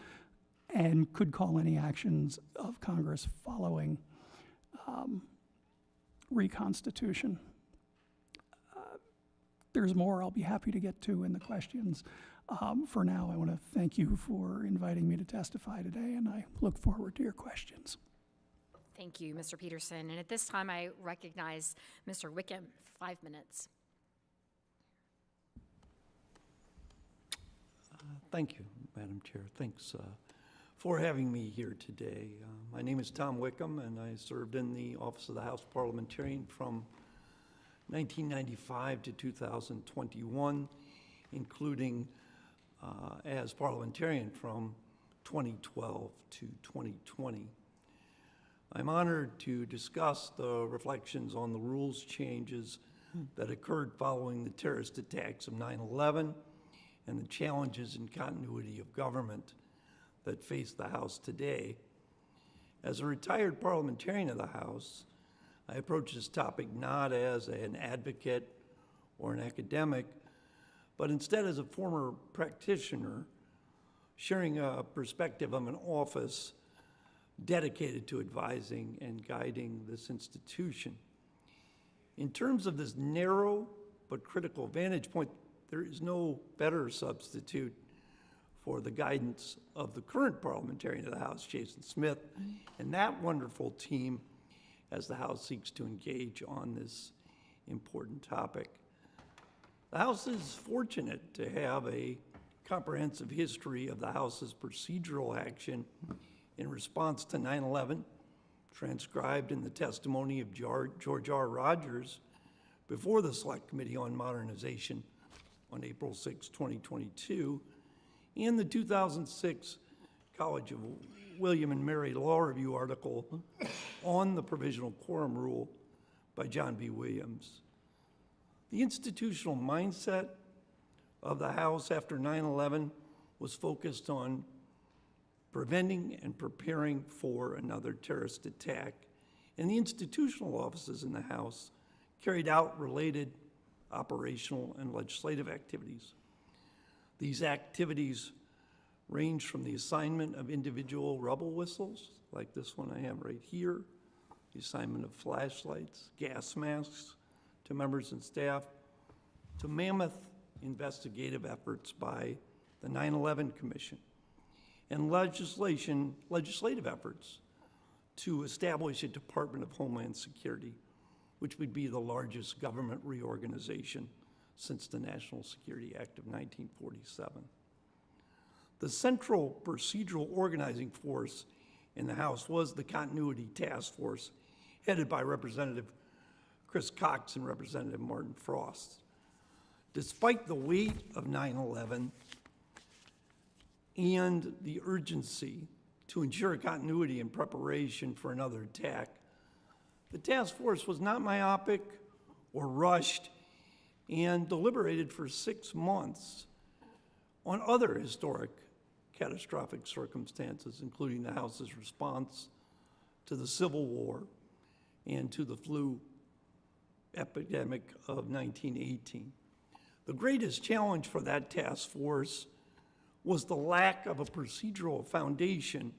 and could call any actions of Congress following reconstitution. There's more I'll be happy to get to in the questions. For now, I want to thank you for inviting me to testify today, and I look forward to your questions. Thank you, Mr. Peterson. And at this time, I recognize Mr. Wickham, 5 minutes. Thank you, Madam Chair. Thanks for having me here today. My name is Tom Wickham, and I served in the Office of the House Parliamentarian from 1995 to 2021, including as parliamentarian from 2012 to 2020. I'm honored to discuss the reflections on the rules changes that occurred following the terrorist attacks of 9/11 and the challenges in continuity of government that face the House today. As a retired parliamentarian of the House, I approach this topic not as an advocate or an academic, but instead as a former practitioner, sharing a perspective of an office dedicated to advising and guiding this institution. In terms of this narrow but critical vantage point there is no better substitute for the guidance of the current parliamentarian of the House, Jason Smith, and that wonderful team as the House seeks to engage on this important topic. The House is fortunate to have a comprehensive history of the House's procedural action in response to 9/11, transcribed in the testimony of George R. Rogers before the Select Committee on Modernization on April 6, 2022, and the 2006 College of William and Mary Law Review article on the provisional quorum rule by John B. Williams. The institutional mindset of the House after 9/11 was focused on preventing and preparing for another terrorist attack, and the institutional offices in the House carried out related operational and legislative activities. These activities range from the assignment of individual rubble whistles, like this one I have right here, the assignment of flashlights, gas masks to members and staff, to mammoth investigative efforts by the 9/11 Commission, and legislative efforts to establish a Department of Homeland Security, which would be the largest government reorganization since the National Security Act of 1947. The central procedural organizing force in the House was the Continuity Task Force, headed by Representative Chris Cox and Representative Martin Frost. Despite the weight of 9/11 and the urgency to ensure continuity and preparation for another attack, the task force was not myopic or rushed and deliberated for 6 months on other historic catastrophic circumstances, including the House's response to the Civil War and to the flu epidemic of 1918. The greatest challenge for that task force was the lack of a procedural foundation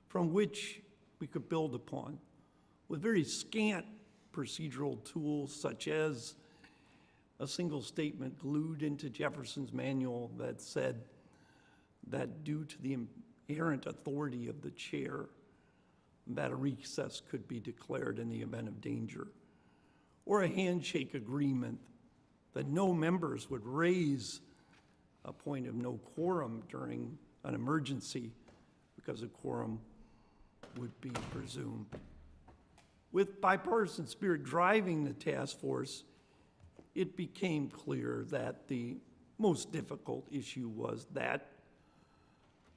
from which we could build upon, with very scant procedural tools such as a single statement glued into Jefferson's manual that said that due to the inherent authority of the chair, that a recess could be declared in the event of danger, or a handshake agreement that no members would raise a point of no quorum during an emergency because a quorum would be presumed. With bipartisan spirit driving the task force, it became clear that the most difficult issue was that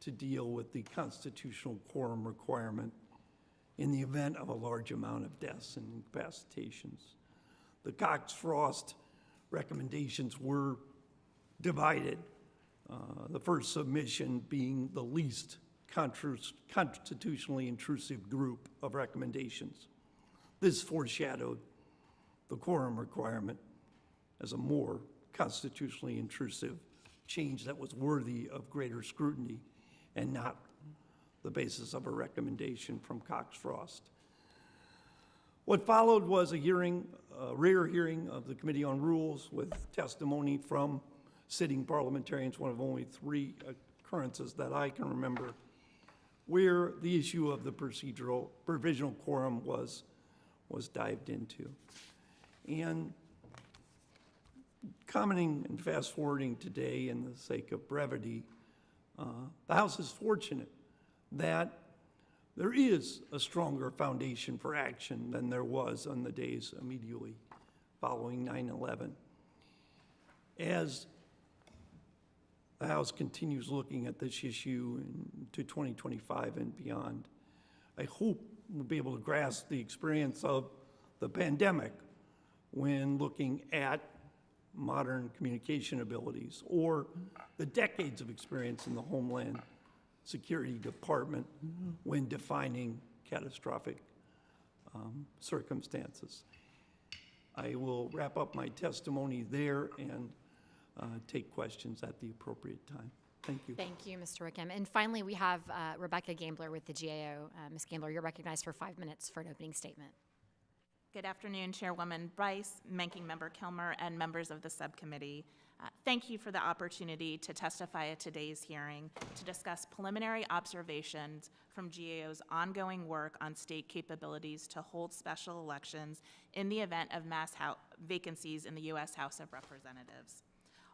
to deal with the constitutional quorum requirement in the event of a large amount of deaths and incapacitations. The Cox-Frost recommendations were divided, the first submission being the least constitutionally intrusive group of recommendations. This foreshadowed the quorum requirement as a more constitutionally intrusive change that was worthy of greater scrutiny and not the basis of a recommendation from Cox-Frost. What followed was a hearing, a rare hearing of the Committee on Rules with testimony from sitting parliamentarians, one of only 3 occurrences that I can remember, where the issue of the provisional quorum was dived into. And commenting and fast forwarding today in the sake of brevity, the House is fortunate that there is a stronger foundation for action than there was on the days immediately following 9/11. As the House continues looking at this issue to 2025 and beyond, I hope we'll be able to grasp the experience of the pandemic when looking at modern communication abilities, or the decades of experience in the Homeland Security Department when defining catastrophic circumstances. I will wrap up my testimony there and take questions at the appropriate time. Thank you. Thank you, Mr. Wickham. And finally, we have Rebecca Gambler with the GAO. Ms. Gambler, you're recognized for 5 minutes for an opening statement. Good afternoon, Chairwoman Bryce, Ranking Member Kilmer, and members of the subcommittee. Thank you for the opportunity to testify at today's hearing to discuss preliminary observations from GAO's ongoing work on state capabilities to hold special elections in the event of vacancies in the U.S. House of Representatives.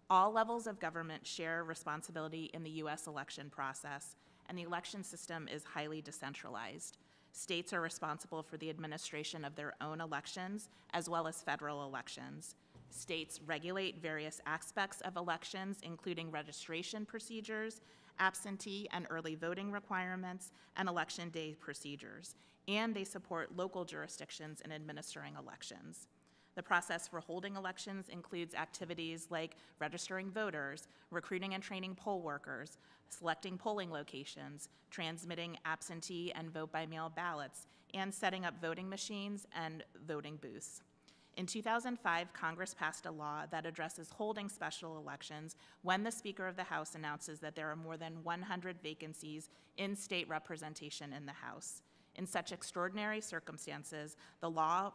All levels of government share responsibility in the U.S. election process, and the election system is highly decentralized. States are responsible for the administration of their own elections, as well as federal elections. States regulate various aspects of elections, including registration procedures, absentee and early voting requirements, and election day procedures, and they support local jurisdictions in administering elections. The process for holding elections includes activities like registering voters, recruiting and training poll workers, selecting polling locations, transmitting absentee and vote-by-mail ballots, and setting up voting machines and voting booths. In 2005, Congress passed a law that addresses holding special elections when the Speaker of the House announces that there are more than 100 vacancies in state representation in the House. In such extraordinary circumstances, the law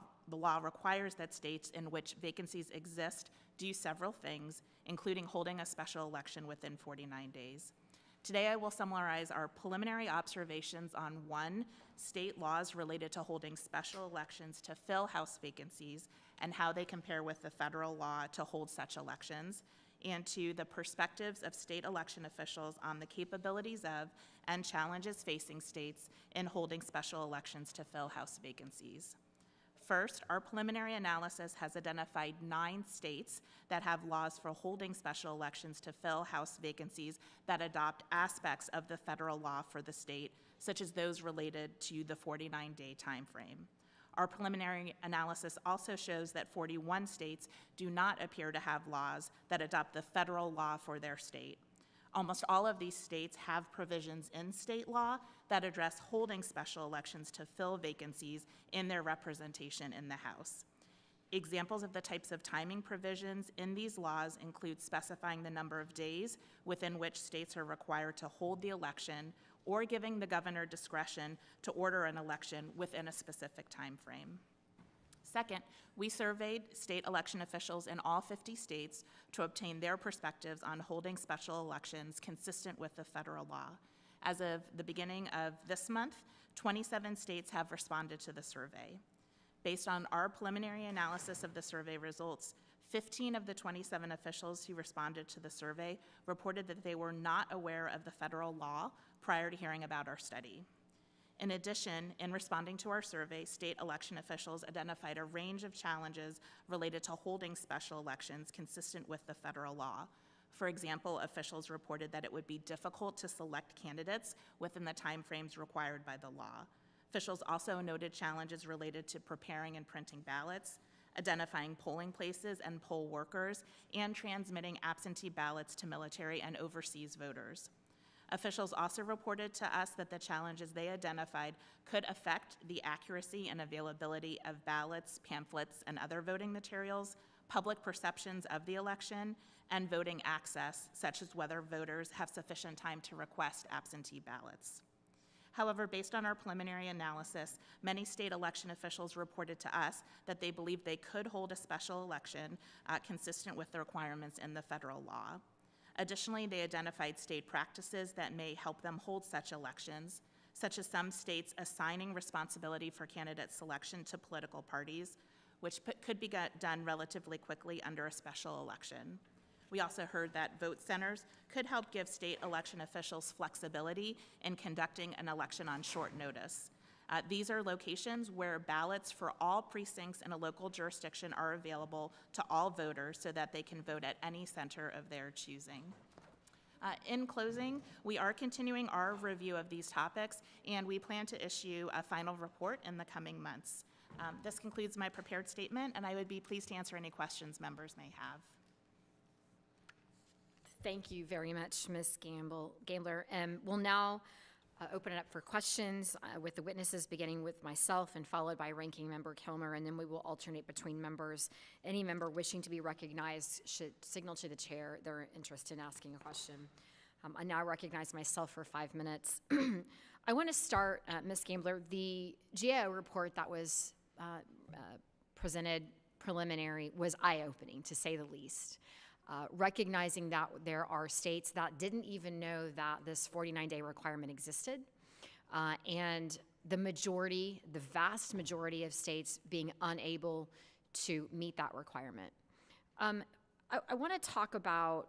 requires that states in which vacancies exist do several things, including holding a special election within 49 days. Today, I will summarize our preliminary observations on 1, state laws related to holding special elections to fill House vacancies and how they compare with the federal law to hold such elections, and 2, the perspectives of state election officials on the capabilities of and challenges facing states in holding special elections to fill House vacancies. First, our preliminary analysis has identified 9 states that have laws for holding special elections to fill House vacancies that adopt aspects of the federal law for the state, such as those related to the 49-day time frame. Our preliminary analysis also shows that 41 states do not appear to have laws that adopt the federal law for their state. Almost all of these states have provisions in state law that address holding special elections to fill vacancies in their representation in the House. Examples of the types of timing provisions in these laws include specifying the number of days within which states are required to hold the election, or giving the governor discretion to order an election within a specific time frame. Second, we surveyed state election officials in all 50 states to obtain their perspectives on holding special elections consistent with the federal law. As of the beginning of this month, 27 states have responded to the survey. Based on our preliminary analysis of the survey results, 15 of the 27 officials who responded to the survey reported that they were not aware of the federal law prior to hearing about our study. In addition, in responding to our survey, state election officials identified a range of challenges related to holding special elections consistent with the federal law. For example, officials reported that it would be difficult to select candidates within the timeframes required by the law. Officials also noted challenges related to preparing and printing ballots, identifying polling places and poll workers, and transmitting absentee ballots to military and overseas voters. Officials also reported to us that the challenges they identified could affect the accuracy and availability of ballots, pamphlets, and other voting materials, public perceptions of the election, and voting access, such as whether voters have sufficient time to request absentee ballots. However, based on our preliminary analysis, many state election officials reported to us that they believed they could hold a special election consistent with the requirements in the federal law. Additionally, they identified state practices that may help them hold such elections, such as some states assigning responsibility for candidate selection to political parties, which could be done relatively quickly under a special election. We also heard that vote centers could help give state election officials flexibility in conducting an election on short notice. These are locations where ballots for all precincts in a local jurisdiction are available to all voters so that they can vote at any center of their choosing. In closing, we are continuing our review of these topics, and we plan to issue a final report in the coming months. This concludes my prepared statement, and I would be pleased to answer any questions members may have. Thank you very much, Ms. Gambler. We'll now open it up for questions with the witnesses, beginning with myself and followed by Ranking Member Kilmer, and then we will alternate between members. Any member wishing to be recognized should signal to the chair their interest in asking a question. I now recognize myself for 5 minutes. I want to start, Ms. Gambler, the GAO report that was presented preliminary was eye-opening, to say the least. recognizing that there are states that didn't even know that this 49-day requirement existed, and the vast majority of states being unable to meet that requirement. I want to talk about,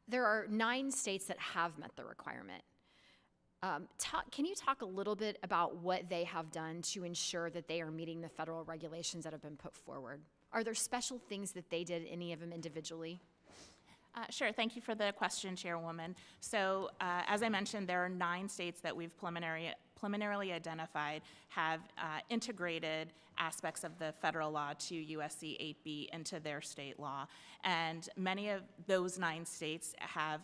there are 9 states that have met the requirement. Can you talk a little bit about what they have done to ensure that they are meeting the federal regulations that have been put forward? Are there special things that they did, any of them individually? Sure, thank you for the question, Chairwoman. So, as I mentioned, there are 9 states that we've preliminarily identified have integrated aspects of the federal law to USC 8B into their state law. And many of those 9 states have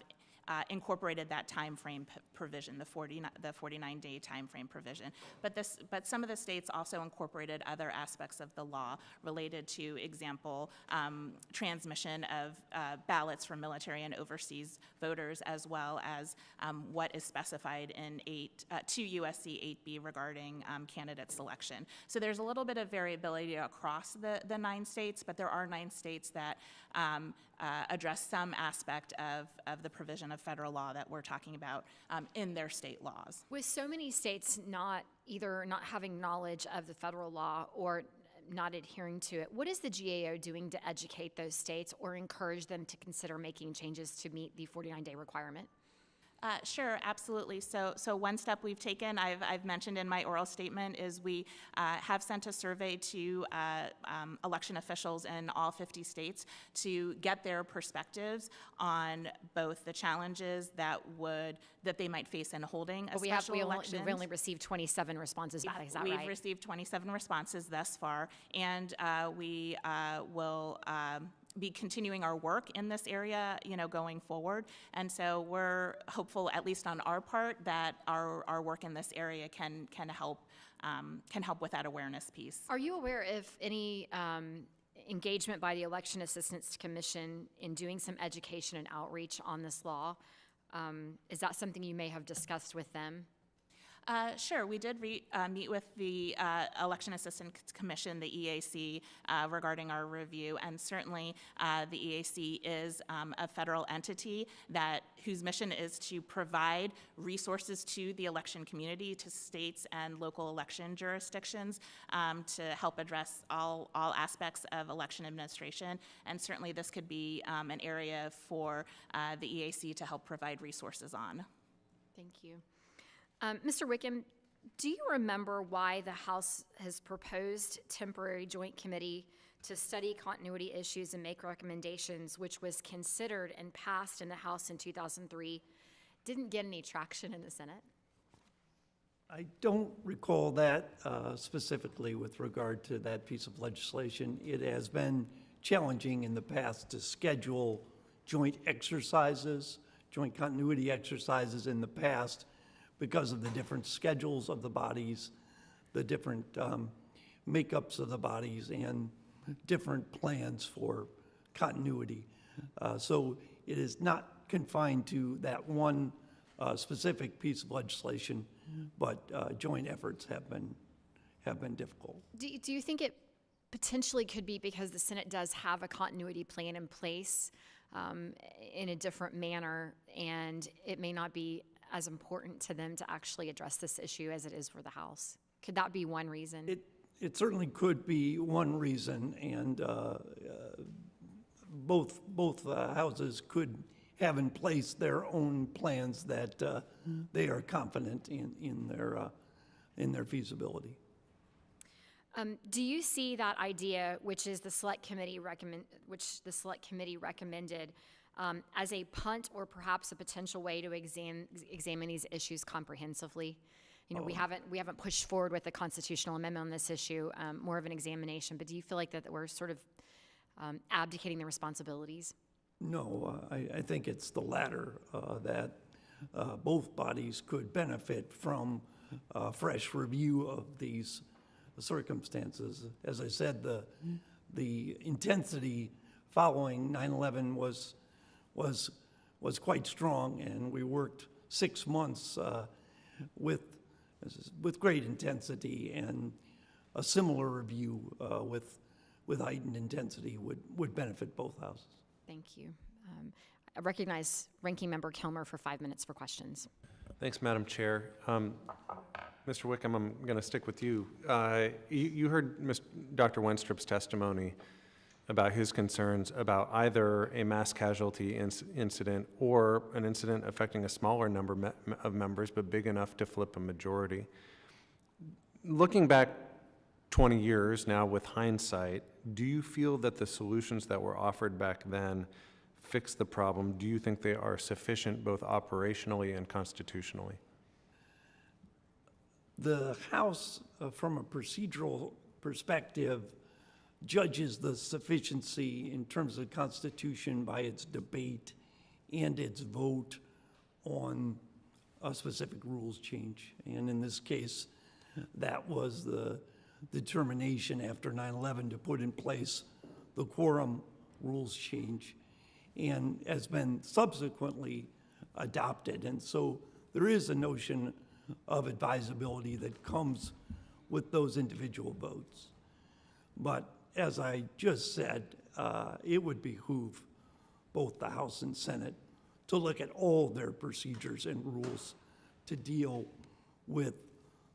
incorporated that time frame provision, the 49-day time frame provision. But some of the states also incorporated other aspects of the law related to, example, transmission of ballots for military and overseas voters, as well as what is specified in 2 USC 8B regarding candidate selection. So there's a little bit of variability across the 9 states, but there are 9 states that address some aspect of the provision of federal law that we're talking about in their state laws. With so many states either not having knowledge of the federal law or not adhering to it, what is the GAO doing to educate those states or encourage them to consider making changes to meet the 49-day requirement? Sure, absolutely. So one step we've taken, I've mentioned in my oral statement, is we have sent a survey to election officials in all 50 states to get their perspectives on both the challenges that they might face in holding a special election. We've only received 27 responses back, is that right? We've received 27 responses thus far, and we will be continuing our work in this area, going forward. And so we're hopeful, at least on our part, that our work in this area can help with that awareness piece. Are you aware if any engagement by the Election Assistance Commission in doing some education and outreach on this law? Is that something you may have discussed with them? Sure, we did meet with the Election Assistance Commission, the EAC, regarding our review, and certainly the EAC is a federal entity whose mission is to provide resources to the election community, to states and local election jurisdictions, to help address all aspects of election administration, and certainly this could be an area for the EAC to help provide resources on. Thank you. Mr. Wickham, do you remember why the House has proposed temporary joint committee to study continuity issues and make recommendations, which was considered and passed in the House in 2003, didn't get any traction in the Senate? I don't recall that specifically with regard to that piece of legislation. It has been challenging in the past to schedule joint exercises, joint continuity exercises in the past, because of the different schedules of the bodies, the different makeups of the bodies, and different plans for continuity. So it is not confined to that one specific piece of legislation, but joint efforts have been difficult. Do you think it potentially could be because the Senate does have a continuity plan in place in a different manner, and it may not be as important to them to actually address this issue as it is for the House? Could that be one reason? It certainly could be one reason, and both houses could have in place their own plans that they are confident in their feasibility. Do you see that idea, which the Select Committee recommended, as a punt or perhaps a potential way to examine these issues comprehensively? We haven't pushed forward with a constitutional amendment on this issue, more of an examination, but do you feel like that we're sort of abdicating the responsibilities? No, I think it's the latter, that both bodies could benefit from a fresh review of these circumstances. As I said, the intensity following 9/11 was quite strong, and we worked 6 months with great intensity, and a similar review with heightened intensity would benefit both houses. Thank you. I recognize Ranking Member Kilmer for 5 minutes for questions. Thanks, Madam Chair. Mr. Wickham, I'm going to stick with you. You heard Dr. Wenstrup's testimony about his concerns about either a mass casualty incident or an incident affecting a smaller number of members, but big enough to flip a majority. Looking back 20 years now with hindsight, do you feel that the solutions that were offered back then fix the problem? Do you think they are sufficient both operationally and constitutionally? The House, from a procedural perspective, judges the sufficiency in terms of the Constitution by its debate and its vote on a specific rules change. And in this case, that was the determination after 9/11 to put in place the quorum rules change, and has been subsequently adopted. And so there is a notion of advisability that comes with those individual votes. But as I just said, it would behoove both the House and Senate to look at all their procedures and rules to deal with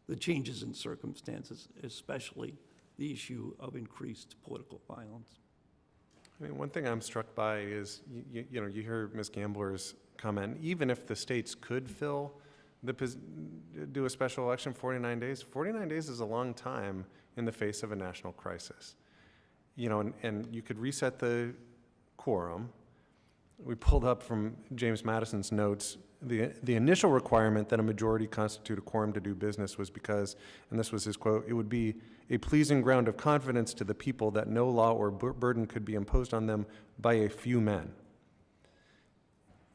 the changes in circumstances, especially the issue of increased political violence. I mean, one thing I'm struck by is, you hear Ms. Gambler's comment, even if the states could do a special election 49 days, 49 days is a long time in the face of a national crisis. And you could reset the quorum. We pulled up from James Madison's notes, the initial requirement that a majority constitute a quorum to do business was because, and this was his quote, it would be a pleasing ground of confidence to the people that no law or burden could be imposed on them by a few men.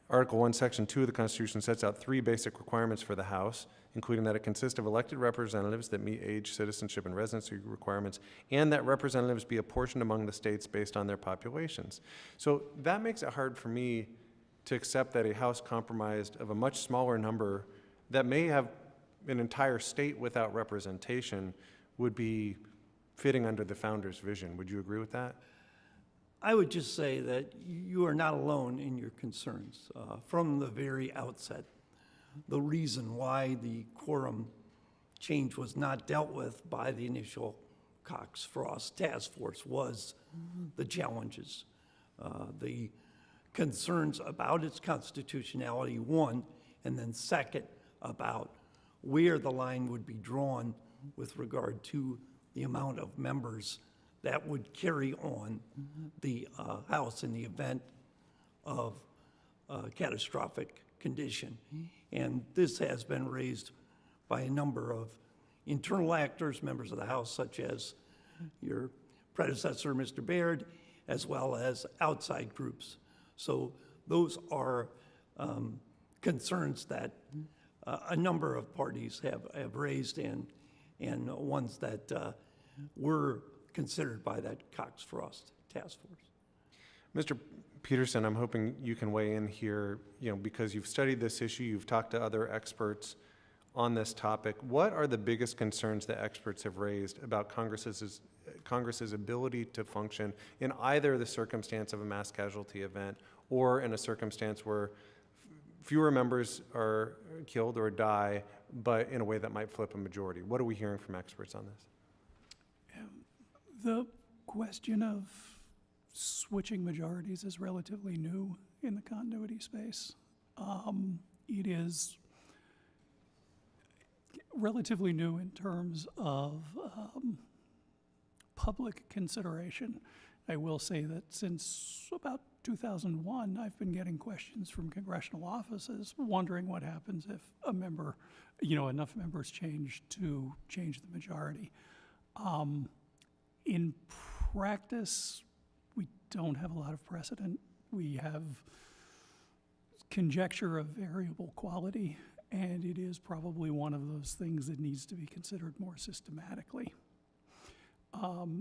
Article 1, Section 2 of the Constitution sets out 3 basic requirements for the House, including that it consist of elected representatives that meet age, citizenship, and residency requirements, and that representatives be apportioned among the states based on their populations. So that makes it hard for me to accept that a House comprised of a much smaller number that may have an entire state without representation would be fitting under the founder's vision. Would you agree with that? I would just say that you are not alone in your concerns. From the very outset, the reason why the quorum change was not dealt with by the initial Cox-Frost task force was the challenges, the concerns about its constitutionality, one, and then second, about where the line would be drawn with regard to the amount of members that would carry on the House in the event of a catastrophic condition. And this has been raised by a number of internal actors, members of the House, such as your predecessor, Mr. Baird, as well as outside groups. So those are concerns that a number of parties have raised and ones that were considered by that Cox-Frost task force. Mr. Peterson, I'm hoping you can weigh in here, because you've studied this issue, you've talked to other experts on this topic. What are the biggest concerns that experts have raised about Congress's ability to function in either the circumstance of a mass casualty event or in a circumstance where fewer members are killed or die, but in a way that might flip a majority? What are we hearing from experts on this? The question of switching majorities is relatively new in the continuity space. It is relatively new in terms of public consideration. I will say that since about 2001, I've been getting questions from congressional offices wondering what happens if a member, enough members change to change the majority. In practice, we don't have a lot of precedent. We have conjecture of variable quality, and it is probably one of those things that needs to be considered more systematically.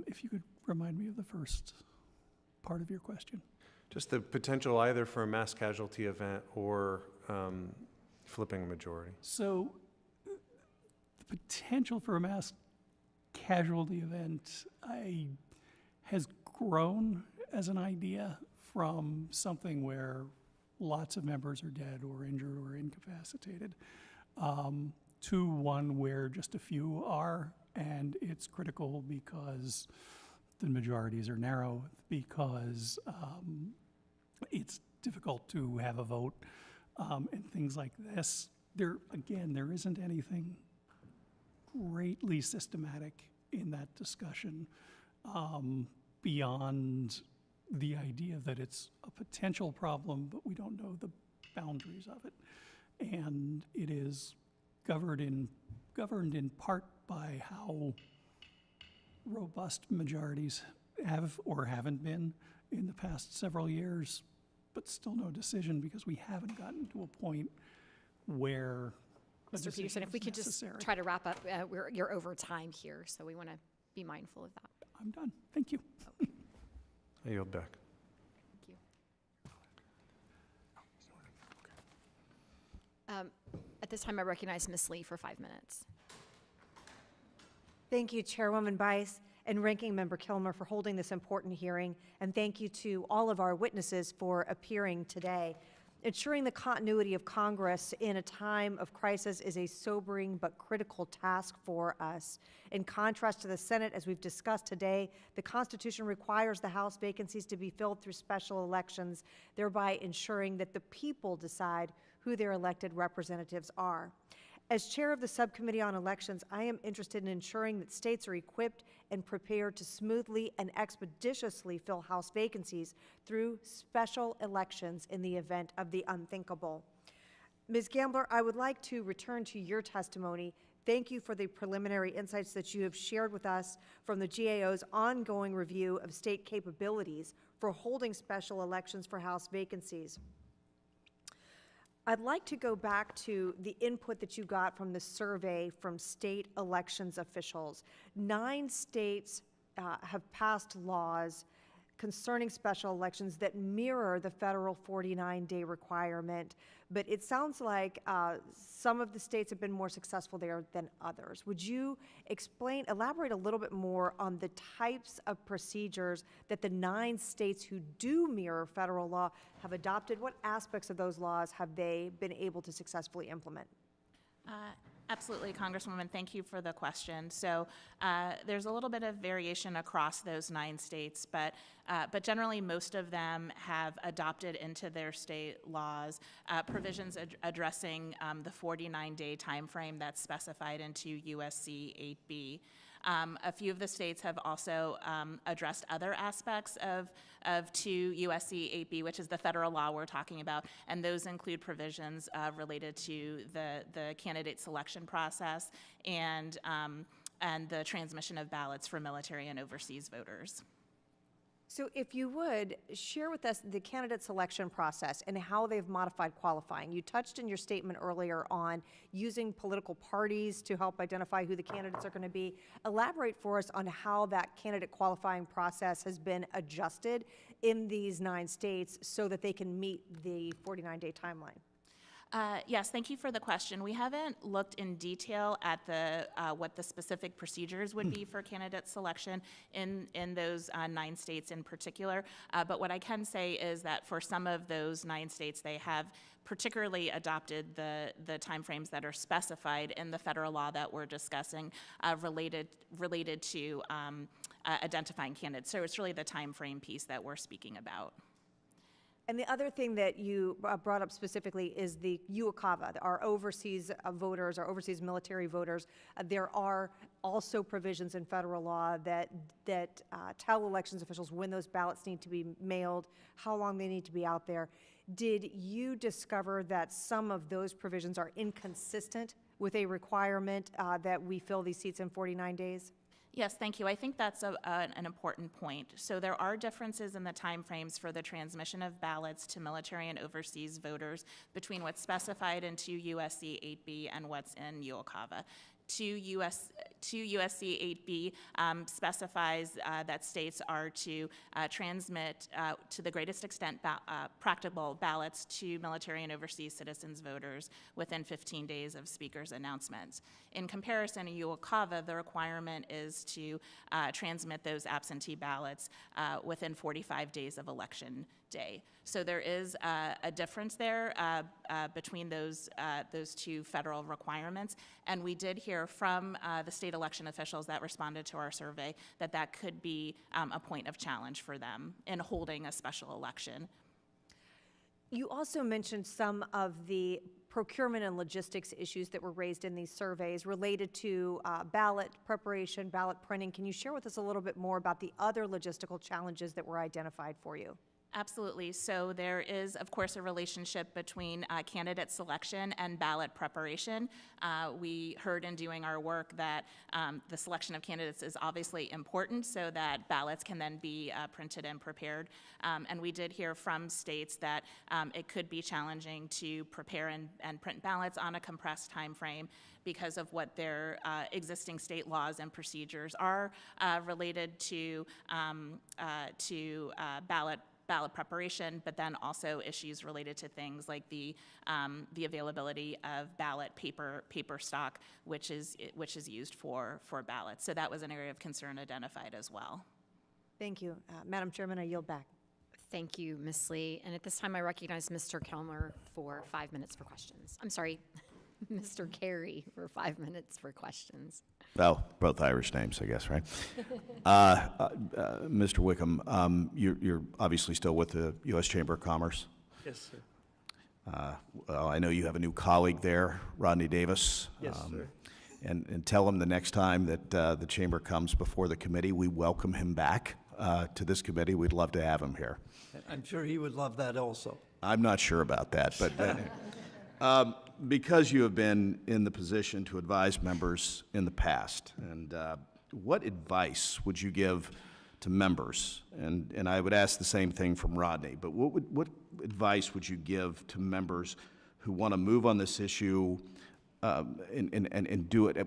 If you could remind me of the first part of your question. Just the potential either for a mass casualty event or flipping a majority. So the potential for a mass casualty event, I has grown as an idea from something where lots of members are dead or injured or incapacitated, to one where just a few are, and it's critical because the majorities are narrow, because it's difficult to have a vote, and things like this. There isn't anything greatly systematic in that discussion, beyond the idea that it's a potential problem, but we don't know the boundaries of it. And it is governed in part by how robust majorities have or haven't been in the past several years, but still no decision because we haven't gotten to a point where a Mr. decision Peterson, if is we could just necessary. try to wrap up, you're over time here, so we want to be mindful of that. I'm done. Thank you. I yield back. Thank you. At this time, I recognize Ms. Lee for 5 minutes. Thank you, Chairwoman Bice and Ranking Member Kilmer, for holding this important hearing, and thank you to all of our witnesses for appearing today. Ensuring the continuity of Congress in a time of crisis is a sobering but critical task for us. In contrast to the Senate, as we've discussed today, the Constitution requires the House vacancies to be filled through special elections, thereby ensuring that the people decide who their elected representatives are. As chair of the Subcommittee on Elections, I am interested in ensuring that states are equipped and prepared to smoothly and expeditiously fill House vacancies through special elections in the event of the unthinkable. Ms. Gambler, I would like to return to your testimony. Thank you for the preliminary insights that you have shared with us from the GAO's ongoing review of state capabilities for holding special elections for House vacancies. I'd like to go back to the input that you got from the survey from state elections officials. 9 states have passed laws concerning special elections that mirror the federal 49-day requirement, but it sounds like some of the states have been more successful there than others. Would you elaborate a little bit more on the types of procedures that the 9 states who do mirror federal law have adopted? What aspects of those laws have they been able to successfully implement? Absolutely, Congresswoman. Thank you for the question. So there's a little bit of variation across those 9 states, but generally most of them have adopted into their state laws provisions addressing the 49-day time frame that's specified into USC 8B. A few of the states have also addressed other aspects of 2 USC 8B, which is the federal law we're talking about, and those include provisions related to the candidate selection process and the transmission of ballots for military and overseas voters. So if you would, share with us the candidate selection process and how they've modified qualifying. You touched in your statement earlier on using political parties to help identify who the candidates are going to be. Elaborate for us on how that candidate qualifying process has been adjusted in these 9 states so that they can meet the 49-day timeline. Yes, thank you for the question. We haven't looked in detail at what the specific procedures would be for candidate selection in those 9 states in particular. But what I can say is that for some of those 9 states, they have particularly adopted the timeframes that are specified in the federal law that we're discussing related to identifying candidates. So it's really the timeframe piece that we're speaking about. And the other thing that you brought up specifically is the UOCAVA, our overseas voters, our overseas military voters. There are also provisions in federal law that tell elections officials when those ballots need to be mailed, how long they need to be out there. Did you discover that some of those provisions are inconsistent with a requirement that we fill these seats in 49 days? Yes, thank you. I think that's an important point. So there are differences in the timeframes for the transmission of ballots to military and overseas voters between what's specified into USC 8B and what's in UOCAVA. 2 USC 8B specifies that states are to transmit to the greatest extent practicable ballots to military and overseas citizens voters within 15 days of Speaker's announcements. In comparison, in UOCAVA, the requirement is to transmit those absentee ballots within 45 days of Election Day. So there is a difference there between those two federal requirements, and we did hear from the state election officials that responded to our survey that that could be a point of challenge for them in holding a special election. You also mentioned some of the procurement and logistics issues that were raised in these surveys related to ballot preparation, ballot printing. Can you share with us a little bit more about the other logistical challenges that were identified for you? Absolutely. So there is, of course, a relationship between candidate selection and ballot preparation. We heard in doing our work that the selection of candidates is obviously important so that ballots can then be printed and prepared. And we did hear from states that it could be challenging to prepare and print ballots on a compressed time frame because of what their existing state laws and procedures are related to ballot preparation, but then also issues related to things like the availability of ballot paper stock, which is used for ballots. So that was an area of concern identified as well. Thank you. Madam Chairman, I yield back. Thank you, Ms. Lee. And at this time, I recognize Mr. Kilmer for 5 minutes for questions. I'm sorry, Mr. Carey for 5 minutes for questions. Well, both Irish names, I guess, right? Mr. Wickham, you're obviously still with the U.S. Chamber of Commerce. Yes, sir. Well, I know you have a new colleague there, Rodney Davis. Yes, sir. And tell him the next time that the Chamber comes before the committee, we welcome him back to this committee. We'd love to have him here. I'm sure he would love that also. I'm not sure about that, but because you have been in the position to advise members in the past, and what advice would you give to members? And I would ask the same thing from Rodney, but what advice would you give to members who want to move on this issue and do it?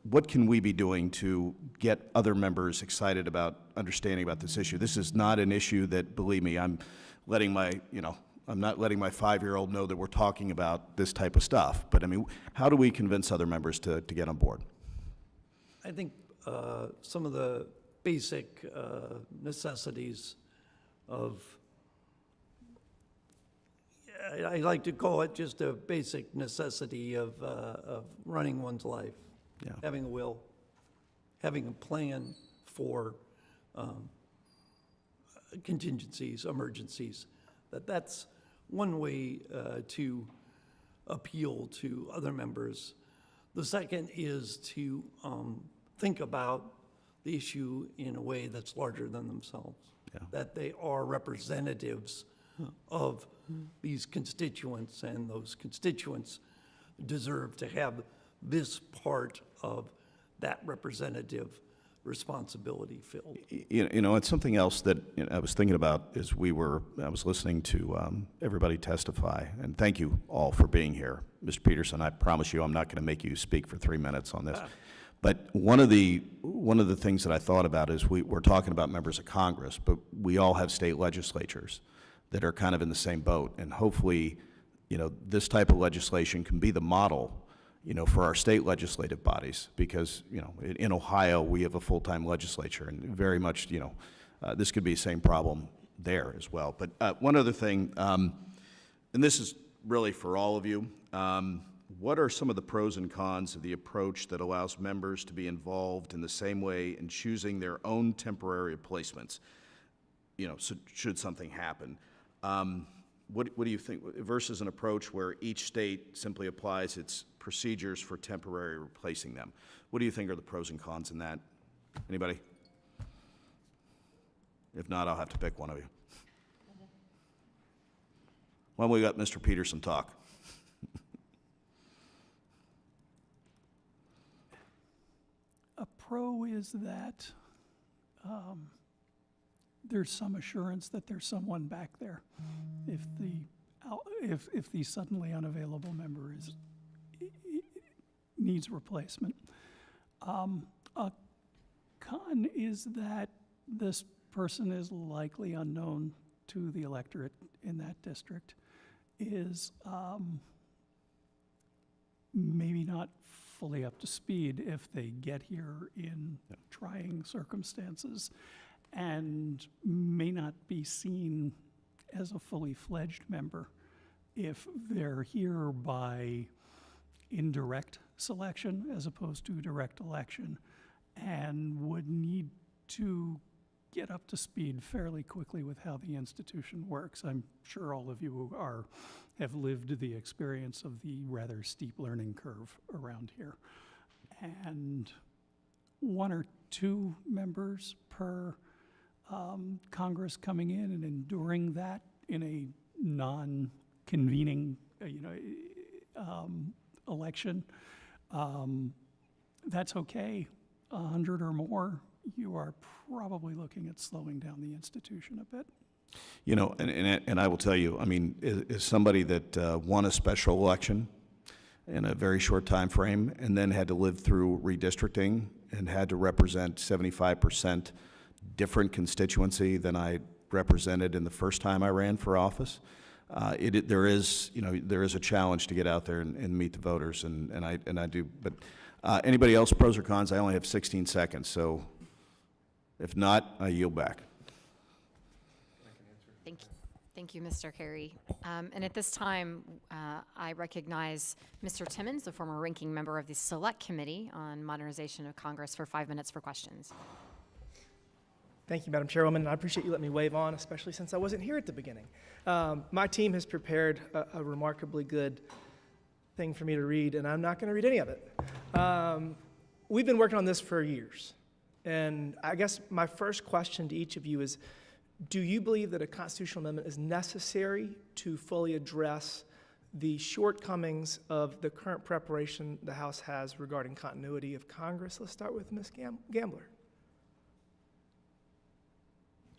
What can we be doing to get other members excited about understanding about this issue? This is not an issue that, believe me, I'm not letting my 5-year-old know that we're talking about this type of stuff. But I mean, how do we convince other members to get on board? I think some of the basic necessities of, I like to call it just a basic necessity of running one's life. Yeah. Having a will, having a plan for contingencies, emergencies. That's one way to appeal to other members. The second is to think about the issue in a way that's larger than themselves. Yeah. That they are representatives of these constituents, and those constituents deserve to have this part of that representative responsibility filled. You know, it's something else that I was thinking about as I was listening to everybody testify, and thank you all for being here. Mr. Peterson, I promise you I'm not going to make you speak for 3 minutes on this. But one of the things that I thought about is we're talking about members of Congress, but we all have state legislatures that are kind of in the same boat, and hopefully, this type of legislation can be the model for our state legislative bodies, because, in Ohio, we have a full-time legislature, and very much, this could be the same problem there as well. But one other thing, and this is really for all of you, what are some of the pros and cons of the approach that allows members to be involved in the same way in choosing their own temporary replacements, so should something happen? What do you think, versus an approach where each state simply applies its procedures for temporary replacing them? What do you think are the pros and cons in that? Anybody? If not, I'll have to pick one of you. Why don't we let Mr. Peterson talk? A pro is that there's some assurance that there's someone back there if the suddenly unavailable member needs replacement. A con is that this person is likely unknown to the electorate in that district, is maybe not fully up to speed if they get here in trying circumstances, and may not be seen as a fully fledged member if they're here by indirect selection as opposed to direct election, and would need to get up to speed fairly quickly with how the institution works. I'm sure all of you have lived the experience of the rather steep learning curve around here. And 1 or 2 members per Congress coming in and enduring that in a non-convening, election, that's okay. 100 or more, you are probably looking at slowing down the institution a bit. You know, and I will tell you, I mean, as somebody that won a special election in a very short time frame and then had to live through redistricting and had to represent 75% different constituency than I represented in the first time I ran for office, there is a challenge to get out there and meet the voters, and I do. But anybody else, pros or cons? I only have 16 seconds, so if not, I yield back. Thank you, Mr. Carey. And at this time, I recognize Mr. Timmons, the former ranking member of the Select Committee on Modernization of Congress, for 5 minutes for questions. Thank you, Madam Chairwoman. I appreciate you letting me wave on, especially since I wasn't here at the beginning. My team has prepared a remarkably good thing for me to read, and I'm not going to read any of it. We've been working on this for years, and I guess my first question to each of you is, do you believe that a constitutional amendment is necessary to fully address the shortcomings of the current preparation the House has regarding continuity of Congress? Let's start with Ms. Gambler.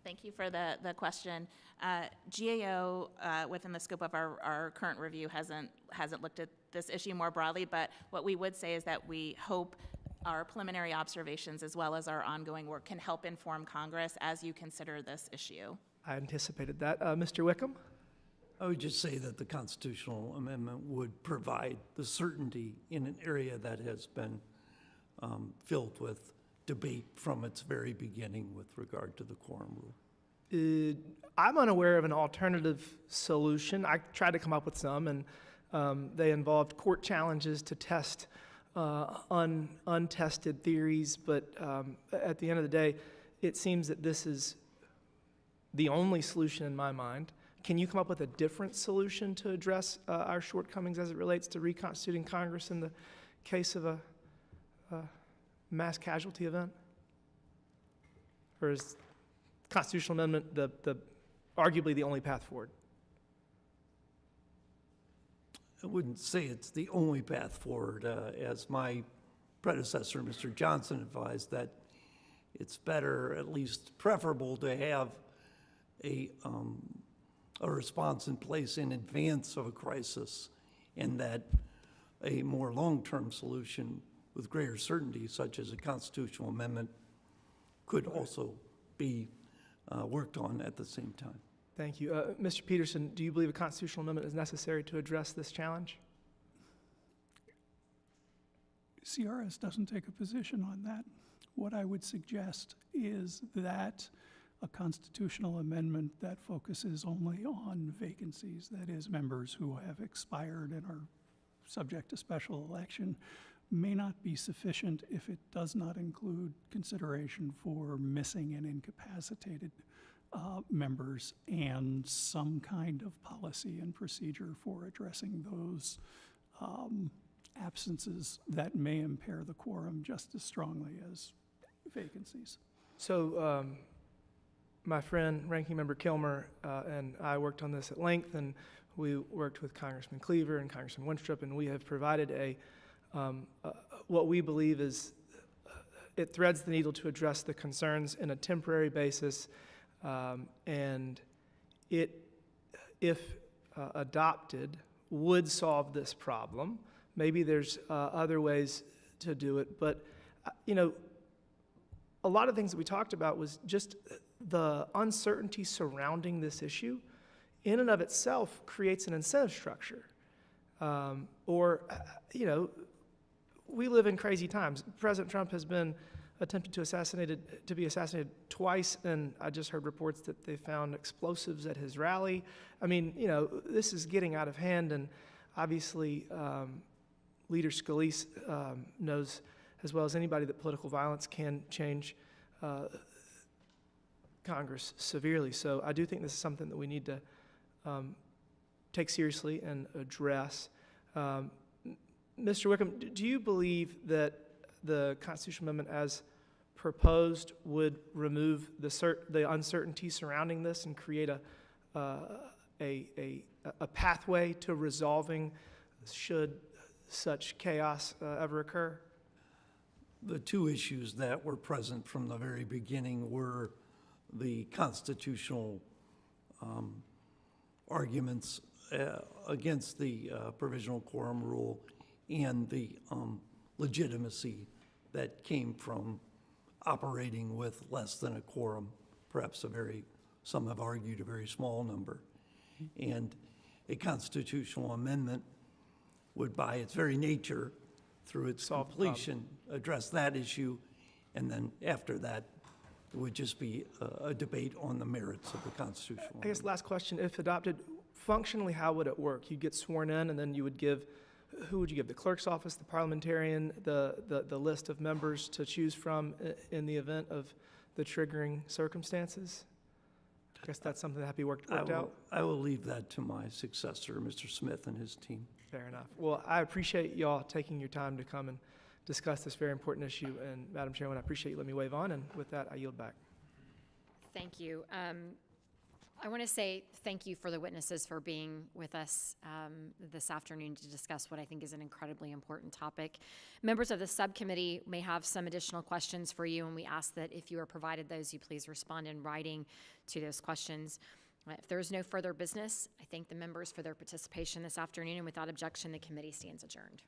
Thank you for the question. GAO, within the scope of our current review, hasn't looked at this issue more broadly, but what we would say is that we hope our preliminary observations as well as our ongoing work can help inform Congress as you consider this issue. I anticipated that. Mr. Wickham? I would just say that the constitutional amendment would provide the certainty in an area that has been filled with debate from its very beginning with regard to the quorum rule. I'm unaware of an alternative solution. I tried to come up with some, and they involved court challenges to test untested theories, but at the end of the day, it seems that this is the only solution in my mind. Can you come up with a different solution to address our shortcomings as it relates to reconstituting Congress in the case of a mass casualty event? Or is constitutional amendment arguably the only path forward? I wouldn't say it's the only path forward. As my predecessor, Mr. Johnson, advised, that it's better, at least preferable, to have a response in place in advance of a crisis, and that a more long-term solution with greater certainty, such as a constitutional amendment, could also be worked on at the same time. Thank you. Mr. Peterson, do you believe a constitutional amendment is necessary to address this challenge? CRS doesn't take a position on that. What I would suggest is that a constitutional amendment that focuses only on vacancies, that is, members who have expired and are subject to special election, may not be sufficient if it does not include consideration for missing and incapacitated members and some kind of policy and procedure for addressing those absences that may impair the quorum just as strongly as vacancies. So my friend, Ranking Member Kilmer, and I worked on this at length, and we worked with Congressman Cleaver and Congressman Winstrup, and we have provided what we believe is, it threads the needle to address the concerns in a temporary basis, and it, if adopted, would solve this problem, Maybe there's other ways to do it, but, a lot of things that we talked about was just the uncertainty surrounding this issue in and of itself creates an incentive structure. We live in crazy times. President Trump has been attempted to be assassinated twice, and I just heard reports that they found explosives at his rally. I mean, this is getting out of hand, and obviously, Leader Scalise knows as well as anybody that political violence can change Congress severely. So I do think this is something that we need to take seriously and address. Mr. Wickham, do you believe that the constitutional amendment as proposed would remove the uncertainty surrounding this and create a pathway to resolving should such chaos ever occur? The two issues that were present from the very beginning were the constitutional arguments against the provisional quorum rule and the legitimacy that came from operating with less than a quorum, perhaps some have argued a very small number. And a constitutional amendment would, by its very nature, through its completion, address that issue, and then after that, it would just be a debate on the merits of the constitutional I guess amendment. last question, if adopted, functionally, how would it work? You'd get sworn in, and then you would give, who would you give? The clerk's office, the parliamentarian, the list of members to choose from in the event of the triggering circumstances? I guess that's something that had to be worked out. I will leave that to my successor, Mr. Smith, and his team. Fair enough. Well, I appreciate y'all taking your time to come and discuss this very important issue. And Madam Chairman, I appreciate you letting me wave on. And with that, I yield back. Thank you. I want to say thank you for the witnesses for being with us this afternoon to discuss what I think is an incredibly important topic. Members of the subcommittee may have some additional questions for you, and we ask that if you are provided those, you please respond in writing to those questions. If there is no further business, I thank the members for their participation this afternoon, and without objection, the committee stands adjourned.